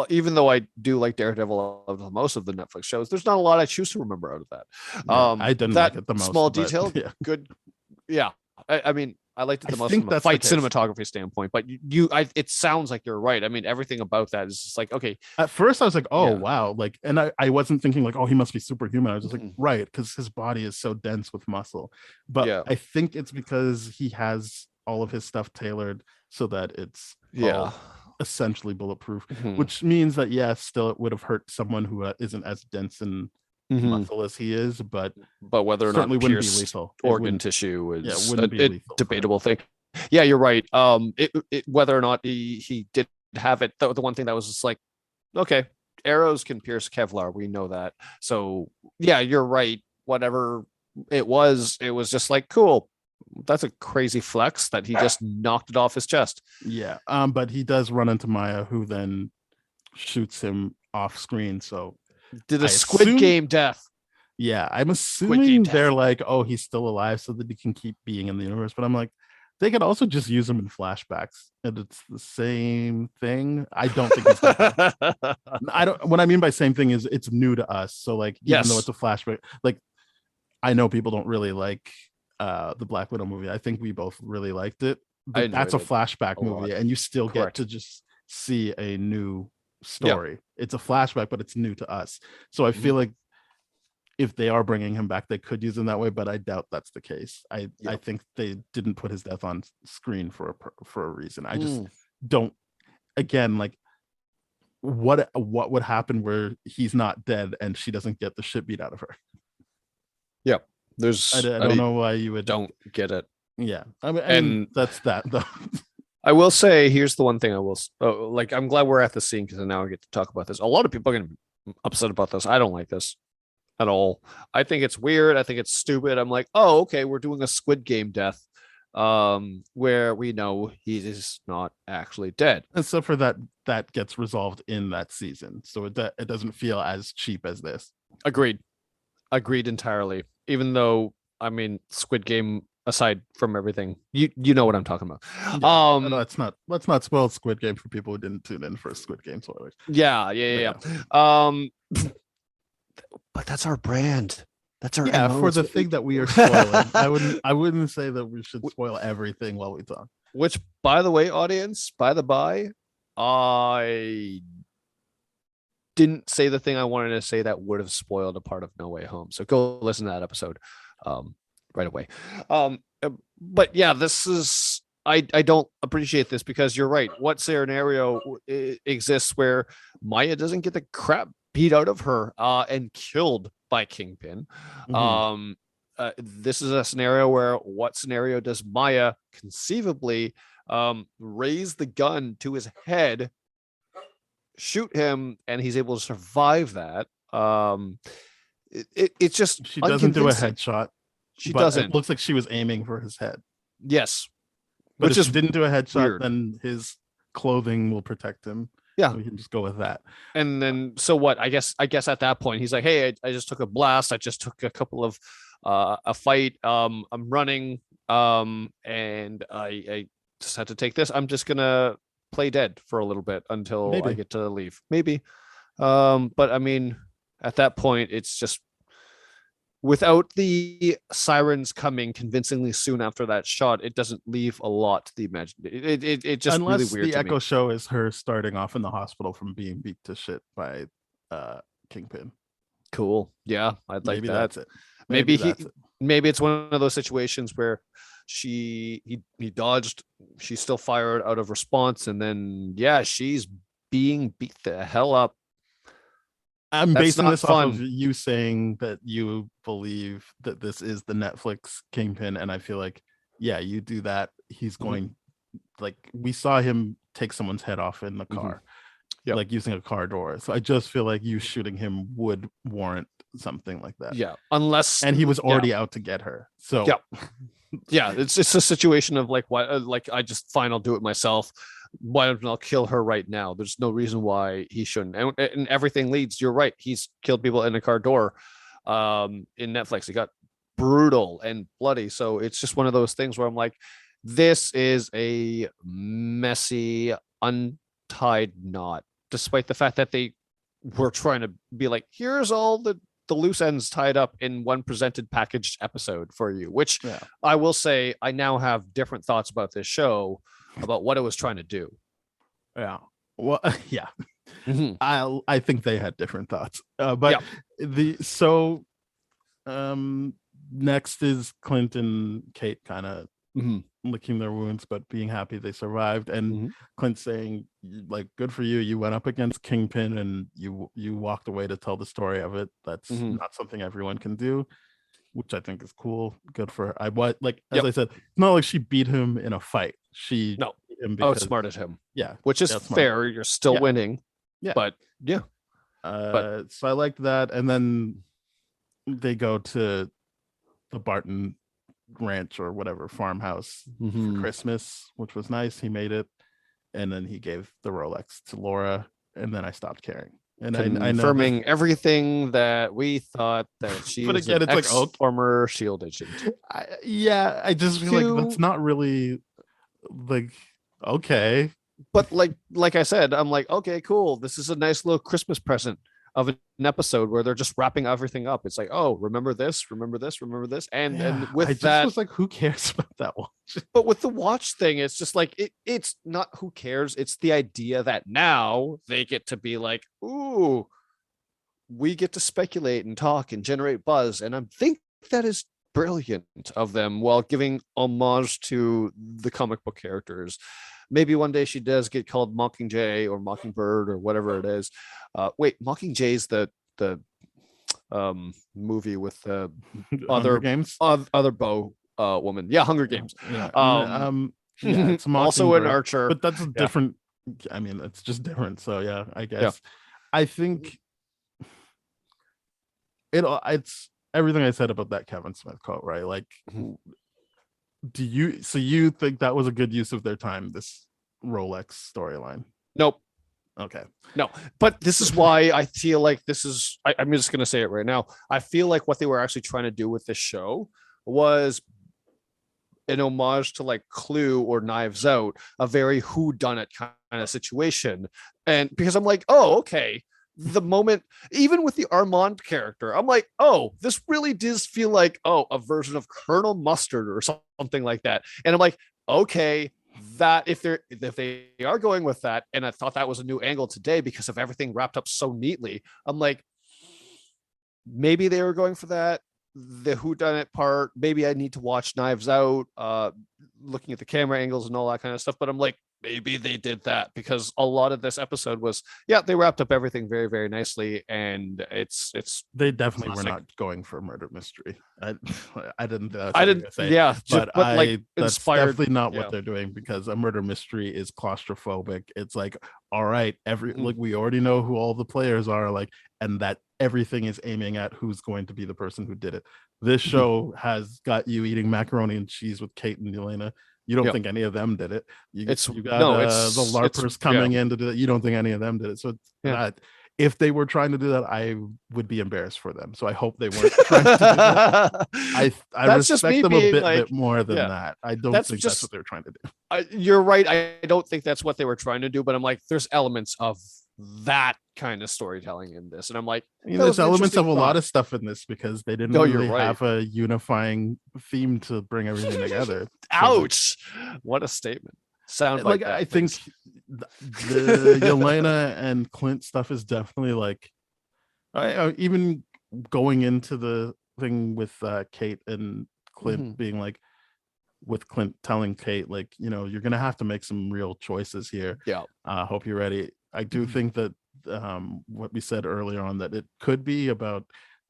Speaker 4: even though I do like Daredevil of most of the Netflix shows, there's not a lot I choose to remember out of that.
Speaker 3: I didn't like it the most.
Speaker 4: Small detail, good. Yeah, I mean, I liked it the most from a fight cinematography standpoint. But it sounds like you're right. I mean, everything about that is just like, okay.
Speaker 3: At first, I was like, oh wow, like, and I wasn't thinking like, oh, he must be superhuman. I was just like, right, because his body is so dense with muscle. But I think it's because he has all of his stuff tailored so that it's essentially bulletproof, which means that still it would have hurt someone who isn't as dense and muscle as he is, but
Speaker 4: whether or not
Speaker 3: wouldn't be lethal.
Speaker 4: Organ tissue is
Speaker 3: wouldn't be
Speaker 4: a
Speaker 3: lethal
Speaker 4: debatable thing. Yeah, you're right. Whether or not he did have it. The one thing that was just like, okay, arrows can pierce Kevlar. We know that. So yeah, you're right. Whatever it was just like, cool. That's a crazy flex that he just knocked it off his chest.
Speaker 3: Yeah. But he does run into Maya, who then shoots him off screen. So
Speaker 4: Did a Squid Game death.
Speaker 3: Yeah, I'm assuming they're like, oh, he's still alive so that he can keep being in the universe. But I'm like, they could also just use him in flashbacks, and it's the same thing. I don't think it's that. I don't. What I mean by same thing is it's new to us. So like, even though it's a flashback, like I know people don't really like the Black Widow movie. I think we both really liked it. But that's a flashback movie, and you still get to just see a new story. It's a flashback, but it's new to us. So I feel like if they are bringing him back, they could use him that way, but I doubt that's the case. I think they didn't put his death on screen for a reason. I just don't. Again, like what would happen where he's not dead and she doesn't get the shit beat out of her?
Speaker 4: Yeah,
Speaker 3: I don't know why you would
Speaker 4: don't get it.
Speaker 3: Yeah, I mean, and that's that though.
Speaker 4: I will say, here's the one thing I will like. I'm glad we're at the scene because now I get to talk about this. A lot of people are going to be upset about this. I don't like this at all. I think it's weird. I think it's stupid. I'm like, oh, okay, we're doing a Squid Game death, where we know he is not actually dead.
Speaker 3: And so for that gets resolved in that season, so it doesn't feel as cheap as this.
Speaker 4: Agreed entirely. Even though, I mean, Squid Game aside from everything, you know what I'm talking about.
Speaker 3: No, let's not spoil Squid Game for people who didn't tune in for Squid Game spoilers.
Speaker 4: Yeah. But that's our brand. That's our
Speaker 3: for the thing that we are spoiling. I wouldn't say that we should spoil everything while we talk.
Speaker 4: Which, by the way, audience, I didn't say the thing I wanted to say that would have spoiled a part of No Way Home. So go listen to that episode right away. But yeah, this is I don't appreciate this because you're right. What scenario exists where Maya doesn't get the crap beat out of her and killed by Kingpin? This is a scenario where what scenario does Maya conceivably raise the gun to his head, shoot him, and he's able to survive that? It's just
Speaker 3: she doesn't do a headshot.
Speaker 4: She doesn't.
Speaker 3: It looks like she was aiming for his head.
Speaker 4: Yes,
Speaker 3: but if she didn't do a headshot, then his clothing will protect him.
Speaker 4: Yeah,
Speaker 3: so we can just go with that.
Speaker 4: And then, so what? I guess at that point, he's like, "Hey, I just took a blast. I just took a couple of a fight. I'm running. And I just had to take this. I'm just gonna play dead for a little bit until I get to leave. Maybe. But I mean, at that point, it's just without the sirens coming convincingly soon after that shot, it doesn't leave a lot to the imagination. It just
Speaker 3: unless
Speaker 4: really weird.
Speaker 3: The Echo show is her starting off in the hospital from being beat to shit by Kingpin.
Speaker 4: Cool. Yeah, I'd like that.
Speaker 3: That's it.
Speaker 4: Maybe it's one of those situations where he dodged, she still fired out of response, and then she's being beat the hell up.
Speaker 3: I'm basing this off of you saying that you believe that this is the Netflix Kingpin, and I feel like, you do that. He's going, like, we saw him take someone's head off in the car, like using a car door. So I just feel like you shooting him would warrant something like that.
Speaker 4: Yeah, unless
Speaker 3: and he was already out to get her. So
Speaker 4: it's a situation of like, why? Like, I just fine, I'll do it myself. Why don't I kill her right now? There's no reason why he shouldn't. And everything leads. You're right. He's killed people in a car door. In Netflix, it got brutal and bloody. So it's just one of those things where I'm like, this is a messy, untied knot. Despite the fact that they were trying to be like, here's all the loose ends tied up in one presented packaged episode for you. Which I will say, I now have different thoughts about this show, about what it was trying to do.
Speaker 3: Yeah. Well, I think they had different thoughts. But next is Clint and Kate kind of licking their wounds, but being happy they survived. And Clint saying, like, good for you. You went up against Kingpin and you walked away to tell the story of it. That's not something everyone can do, which I think is cool. Good for her. I said, it's not like she beat him in a fight. She him because
Speaker 4: outsmarted him,
Speaker 3: yeah,
Speaker 4: which is
Speaker 3: outsmarted.
Speaker 4: fair. You're still
Speaker 3: Yeah.
Speaker 4: winning.
Speaker 3: Yeah.
Speaker 4: But yeah.
Speaker 3: So I liked that, and then they go to the Barton ranch or whatever farmhouse for Christmas, which was nice. He made it, and then he gave the Rolex to Laura, and then I stopped caring. And I know that,
Speaker 4: Confirming everything that we thought, that she
Speaker 3: but
Speaker 4: is
Speaker 3: again,
Speaker 4: an
Speaker 3: it's like, okay.
Speaker 4: former Shield agent.
Speaker 3: I just feel like that's not really like okay.
Speaker 4: But like I said, I'm like, okay, cool. This is a nice little Christmas present of an episode where they're just wrapping everything up. It's like, oh, remember this, remember this, remember this, and with
Speaker 3: I just
Speaker 4: that
Speaker 3: was like, who cares about that one?
Speaker 4: but with the watch thing, it's just like it's not who cares. It's the idea that now they get to be like, ooh, we get to speculate and talk and generate buzz. And I think that is brilliant of them while giving homage to the comic book characters. Maybe one day she does get called Mockingjay or Mockingbird or whatever it is. Wait, Mockingjay's the movie with the
Speaker 3: Hunger Games,
Speaker 4: other bow woman. Yeah, Hunger Games.
Speaker 3: Yeah, yeah, it's
Speaker 4: also an
Speaker 3: Mockingbird,
Speaker 4: archer,
Speaker 3: but that's a different. I mean, it's just different. So yeah, I guess I think it's everything I said about that Kevin Smith quote, right? Like, do you think that was a good use of their time, this Rolex storyline?
Speaker 4: Nope.
Speaker 3: Okay.
Speaker 4: No, but this is why I feel like this is, I'm just going to say it right now. I feel like what they were actually trying to do with this show was an homage to like Clue or Knives Out, a very whodunit kind of situation. And because I'm like, oh, okay. The moment, even with the Armand character, I'm like, oh, this really does feel like, oh, a version of Colonel Mustard or something like that. And I'm like, okay, that if they are going with that, and I thought that was a new angle today because of everything wrapped up so neatly. I'm like, maybe they were going for that, the whodunit part. Maybe I need to watch Knives Out, looking at the camera angles and all that kind of stuff. But I'm like, maybe they did that because a lot of this episode was, they wrapped up everything very, very nicely, and it's
Speaker 3: they definitely
Speaker 4: classic.
Speaker 3: were not going for a murder mystery. I didn't say,
Speaker 4: yeah,
Speaker 3: but
Speaker 4: like
Speaker 3: that's
Speaker 4: inspired,
Speaker 3: definitely not what they're doing, because a murder mystery is claustrophobic. It's like, all right, like we already know who all the players are, like, and that everything is aiming at who's going to be the person who did it. This show has got you eating macaroni and cheese with Kate and Elena. You don't think any of them did it. You got the LARPers coming in to do it. You don't think any of them did it. So that if they were trying to do that, I would be embarrassed for them. So I hope they weren't trying to do that. I respect them a bit more than that. I don't think that's what they're trying to do.
Speaker 4: You're right. I don't think that's what they were trying to do, but I'm like, there's elements of that kind of storytelling in this, and I'm like,
Speaker 3: there's elements of a lot of stuff in this because they didn't really have a unifying theme to bring everything together.
Speaker 4: Ouch! What a statement. Sound like that,
Speaker 3: I think the Yelena and Clint stuff is definitely like, even going into the thing with Kate and Clint being like, with Clint telling Kate, like, you're gonna have to make some real choices here. Hope you're ready. I do think that what we said earlier on, that it could be about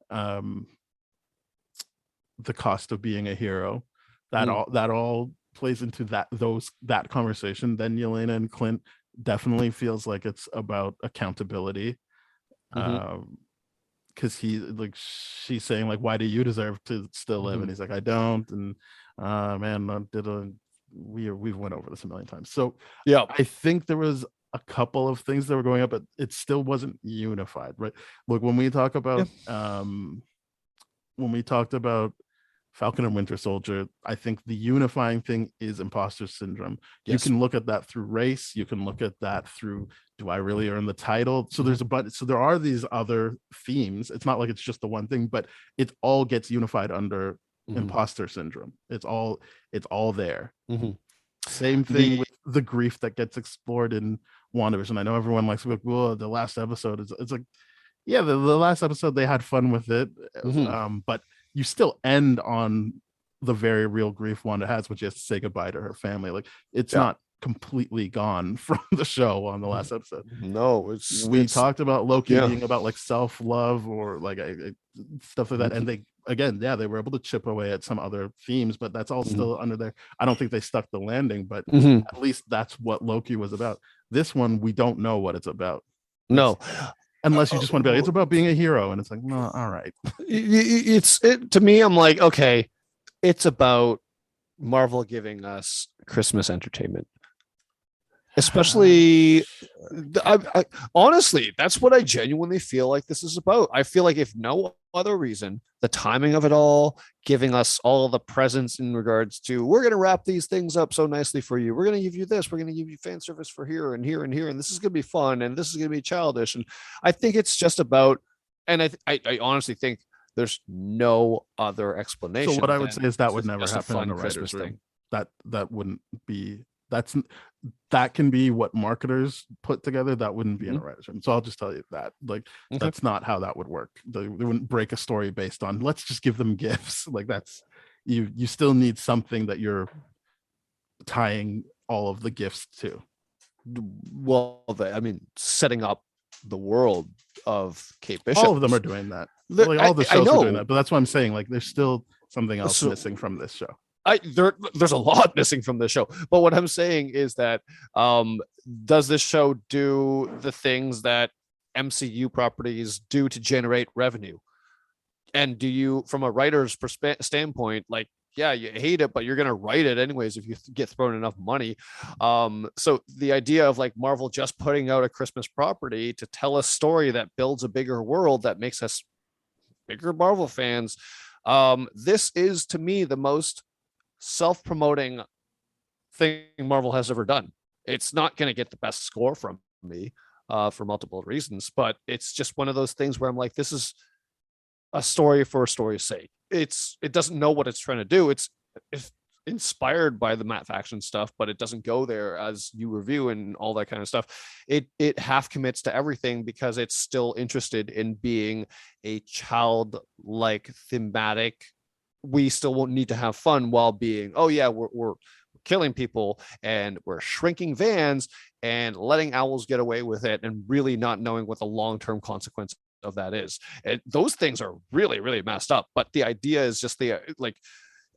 Speaker 3: the cost of being a hero, that all plays into that conversation. Then Yelena and Clint definitely feels like it's about accountability, because she's saying like, why do you deserve to still live? And he's like, I don't. And we've went over this a million times. So I think there was a couple of things that were going up, but it still wasn't unified, right? Look, when we talk about when we talked about Falcon and Winter Soldier, I think the unifying thing is imposter syndrome. You can look at that through race. You can look at that through, do I really earn the title? So there are these other themes. It's not like it's just the one thing, but it all gets unified under imposter syndrome. It's all there. Same thing with the grief that gets explored in WandaVision. I know everyone likes to go, well, the last episode it's like, the last episode they had fun with it, but you still end on the very real grief Wanda has, which is to say goodbye to her family. Like, it's not completely gone from the show on the last episode.
Speaker 4: No,
Speaker 3: we talked about Loki being about like self-love or like stuff like that, and again, yeah, they were able to chip away at some other themes, but that's all still under there. I don't think they stuck the landing, but at least that's what Loki was about. This one, we don't know what it's about.
Speaker 4: No,
Speaker 3: Unless you just want to be like, it's about being a hero, and it's like, no, all right.
Speaker 4: To me, I'm like, okay, it's about Marvel giving us Christmas entertainment. Especially, honestly, that's what I genuinely feel like this is about. I feel like, if no other reason, the timing of it all, giving us all the presents in regards to, we're going to wrap these things up so nicely for you. We're going to give you this. We're going to give you fan service for here and here and here. And this is going to be fun. And this is going to be childish. And I think it's just about, and I honestly think there's no other explanation.
Speaker 3: So what I would say is that would never happen in a writer's
Speaker 4: Christmas
Speaker 3: room. That wouldn't be, that can be what marketers put together. That wouldn't be in a writer's room. So I'll just tell you that, like, that's not how that would work. They wouldn't break a story based on, let's just give them gifts. Like, that's, you still need something that you're tying all of the gifts to.
Speaker 4: Well, I mean, setting up the world of Kate Bishop.
Speaker 3: All of them are doing that. Like, all the shows are doing that, but that's what I'm saying. Like, there's still something else missing from this show.
Speaker 4: There's a lot missing from this show, but what I'm saying is that does this show do the things that MCU properties do to generate revenue? And do you, from a writer's standpoint, like, yeah, you hate it, but you're gonna write it anyways if you get thrown enough money. So the idea of like Marvel just putting out a Christmas property to tell a story that builds a bigger world that makes us bigger Marvel fans, this is, to me, the most self-promoting thing Marvel has ever done. It's not going to get the best score from me for multiple reasons, but it's just one of those things where I'm like, this is a story for a story's sake. It doesn't know what it's trying to do. It's inspired by the Matt Faction stuff, but it doesn't go there as you review and all that kind of stuff. It half commits to everything because it's still interested in being a childlike thematic. We still won't need to have fun while being, oh yeah, we're killing people and we're shrinking vans and letting owls get away with it and really not knowing what the long-term consequence of that is. And those things are really, really messed up. But the idea is just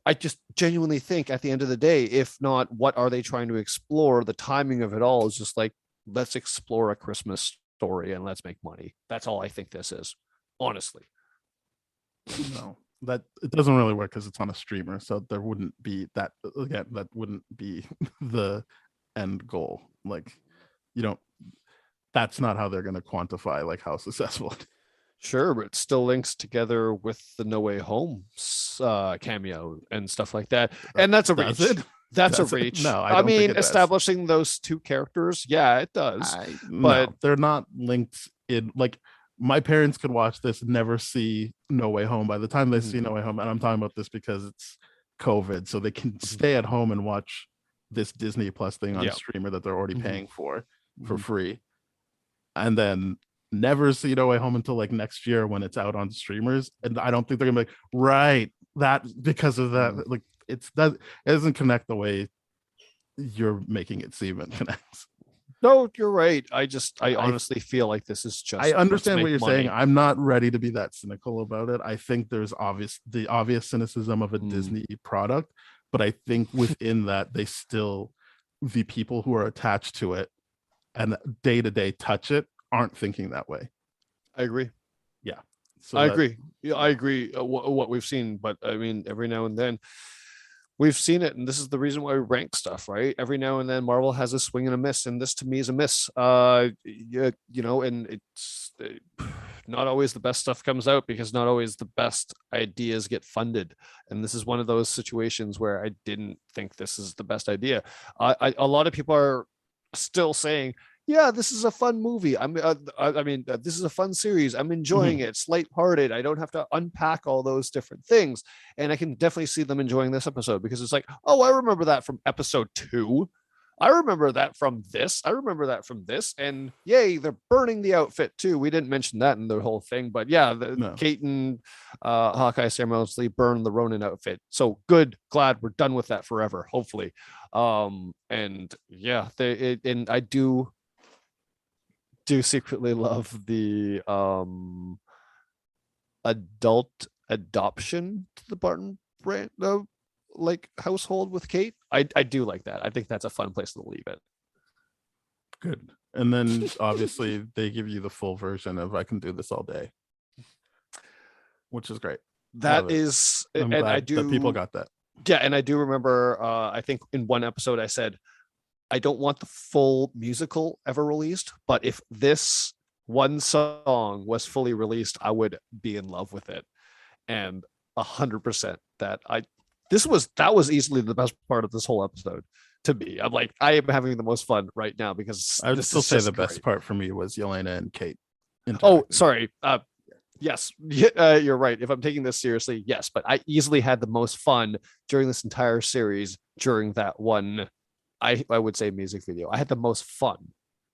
Speaker 4: I just genuinely think at the end of the day, if not, what are they trying to explore? The timing of it all is just like, let's explore a Christmas story and let's make money. That's all I think this is, honestly.
Speaker 3: No, that it doesn't really work because it's on a streamer. So there wouldn't be that, again, that wouldn't be the end goal. Like, that's not how they're going to quantify like how successful.
Speaker 4: Sure, but it still links together with the No Way Home cameo and stuff like that. And that's a reach. That's a reach.
Speaker 3: No,
Speaker 4: I mean, establishing those two characters, yeah, it does.
Speaker 3: But no, they're not linked in, like, my parents could watch this and never see No Way Home. By the time they see No Way Home, and I'm talking about this because it's COVID, so they can stay at home and watch this Disney Plus thing on streamer that they're already paying for free, and then never see No Way Home until like next year when it's out on streamers. And I don't think they're gonna be like, right, that because of that. Like, it doesn't connect the way you're making it seem it connects.
Speaker 4: No, you're right. I honestly feel like this is just,
Speaker 3: I understand what you're saying. I'm not ready to be that cynical about it. I think there's the obvious cynicism of a Disney product, but I think within that, they still, the people who are attached to it and day to day touch it aren't thinking that way.
Speaker 4: I agree.
Speaker 3: Yeah.
Speaker 4: So I agree. Yeah, I agree. What we've seen, but I mean, every now and then we've seen it, and this is the reason why we rank stuff, right? Every now and then Marvel has a swing and a miss, and this to me is a miss. And it's not always the best stuff comes out because not always the best ideas get funded. And this is one of those situations where I didn't think this is the best idea. A lot of people are still saying, yeah, this is a fun movie. This is a fun series. I'm enjoying it. It's lighthearted. I don't have to unpack all those different things. And I can definitely see them enjoying this episode because it's like, oh, I remember that from episode 2. I remember that from this. I remember that from this. And yay, they're burning the outfit too. We didn't mention that in the whole thing, but yeah, Kate and Hawkeye ceremoniously burned the Ronin outfit. So good. Glad we're done with that forever, hopefully. And yeah, and I do secretly love the adult adoption to the Barton brand like household with Kate. I do like that. I think that's a fun place to leave it.
Speaker 3: Good. And then obviously they give you the full version of I can do this all day, which is great.
Speaker 4: That
Speaker 3: Love it.
Speaker 4: is,
Speaker 3: I'm
Speaker 4: and
Speaker 3: glad
Speaker 4: I do
Speaker 3: that people got that.
Speaker 4: Yeah, and I do remember I think in one episode I said I don't want the full musical ever released, but if this one song was fully released, I would be in love with it. And 100% that was easily the best part of this whole episode to me. I'm like, I am having the most fun right now because
Speaker 3: I would
Speaker 4: this
Speaker 3: still
Speaker 4: is
Speaker 3: say
Speaker 4: just
Speaker 3: the best
Speaker 4: great.
Speaker 3: part for me was Yelena and Kate.
Speaker 4: Oh,
Speaker 3: interacting.
Speaker 4: sorry. Yes, you're right. If I'm taking this seriously, yes, but I easily had the most fun during this entire series during that one. I would say music video. I had the most fun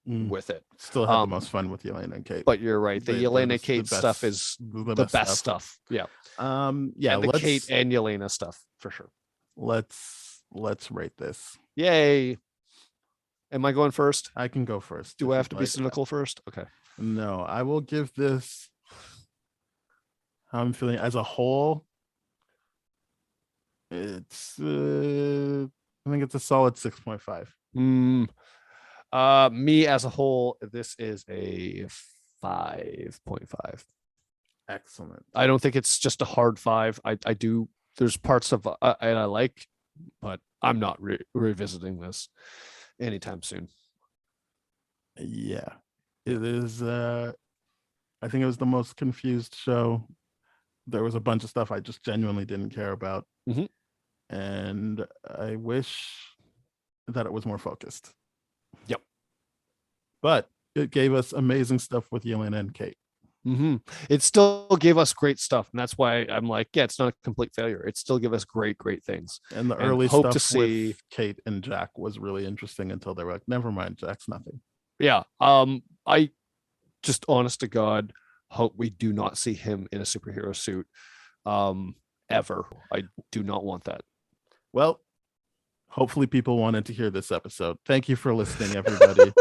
Speaker 4: with it.
Speaker 3: Still had the most fun with Yelena and Kate.
Speaker 4: But you're right. The Yelena Kate
Speaker 3: best-
Speaker 4: stuff is the best stuff. Yeah.
Speaker 3: Yeah.
Speaker 4: And the
Speaker 3: let's
Speaker 4: Kate and Yelena stuff for sure.
Speaker 3: let's rate this.
Speaker 4: Yay. Am I going first?
Speaker 3: I can go first.
Speaker 4: Do
Speaker 3: if
Speaker 4: I have
Speaker 3: you'd
Speaker 4: to be
Speaker 3: like.
Speaker 4: cynical first? Okay.
Speaker 3: No, I will give this. How I'm feeling as a whole. It's I think it's a solid 6.5.
Speaker 4: Me as a whole, this is a 5.5.
Speaker 3: Excellent.
Speaker 4: I don't think it's just a hard 5. I do. There's parts of and I like, but I'm not revisiting this anytime soon.
Speaker 3: Yeah, it is. I think it was the most confused show. There was a bunch of stuff I just genuinely didn't care about, and I wish that it was more focused.
Speaker 4: Yep.
Speaker 3: But it gave us amazing stuff with Yelena and Kate.
Speaker 4: It still gave us great stuff, and that's why I'm like, yeah, it's not a complete failure. It still gave us great things.
Speaker 3: And the
Speaker 4: And
Speaker 3: early
Speaker 4: hope
Speaker 3: stuff
Speaker 4: to see-
Speaker 3: with Kate and Jack was really interesting until they were like, never mind, Jack's nothing.
Speaker 4: Yeah. I just honest to God hope we do not see him in a superhero suit ever. I do not want that.
Speaker 3: Well, hopefully people wanted to hear this episode. Thank you for listening, everybody.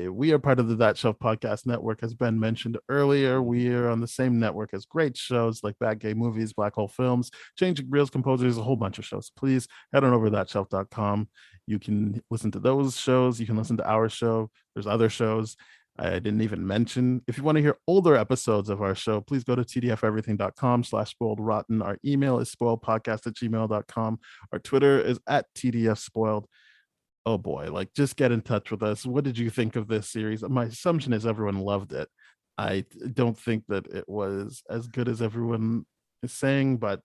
Speaker 3: We are part of the That Shelf Podcast Network, as Ben mentioned earlier. We are on the same network as great shows like Bad Gay Movies, Black Hole Films, Changing Reels, Composers, a whole bunch of shows. Please head on over to thatshelf.com. You can listen to those shows. You can listen to our show. There's other shows I didn't even mention. If you want to hear older episodes of our show, please go to tdferything.com/spoiledrotten. Our email is spoiledpodcast@gmail.com. Our Twitter is @tdfspoiled. Oh boy, like just get in touch with us. What did you think of this series? My assumption is everyone loved it. I don't think that it was as good as everyone is saying, but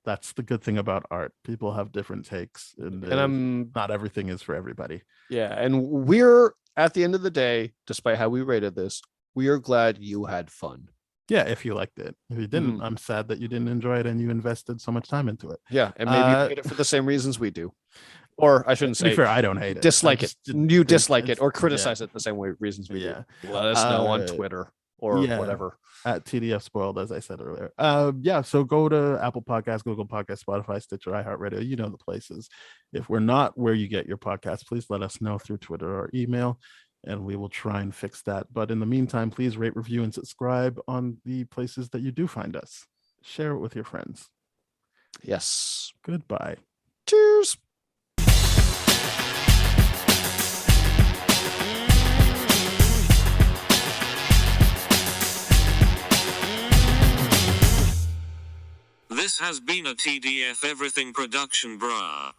Speaker 3: that's the good thing about art. People have different takes, and not everything is for everybody.
Speaker 4: Yeah, and we're at the end of the day, despite how we rated this, we are glad you had fun.
Speaker 3: Yeah, if you liked it. If you didn't, I'm sad that you didn't enjoy it and you invested so much time into it.
Speaker 4: Yeah, and maybe you hate it for the same reasons we do. Or I shouldn't
Speaker 3: To be
Speaker 4: say
Speaker 3: fair, I don't hate it.
Speaker 4: dislike
Speaker 3: I
Speaker 4: it.
Speaker 3: just didn't
Speaker 4: You
Speaker 3: think
Speaker 4: dislike it or
Speaker 3: it's-
Speaker 4: criticize it the same way reasons we
Speaker 3: Yeah.
Speaker 4: do. Let us know on Twitter or whatever.
Speaker 3: At TDF Spoiled, as I said earlier. Yeah, so go to Apple Podcasts, Google Podcasts, Spotify, Stitcher, iHeartRadio. You know the places. If we're not where you get your podcasts, please let us know through Twitter or email, and we will try and fix that. But in the meantime, please rate, review, and subscribe on the places that you do find us. Share it with your friends.
Speaker 4: Yes.
Speaker 3: Goodbye.
Speaker 4: Cheers.
Speaker 1: This has been a TDF Everything production, brah.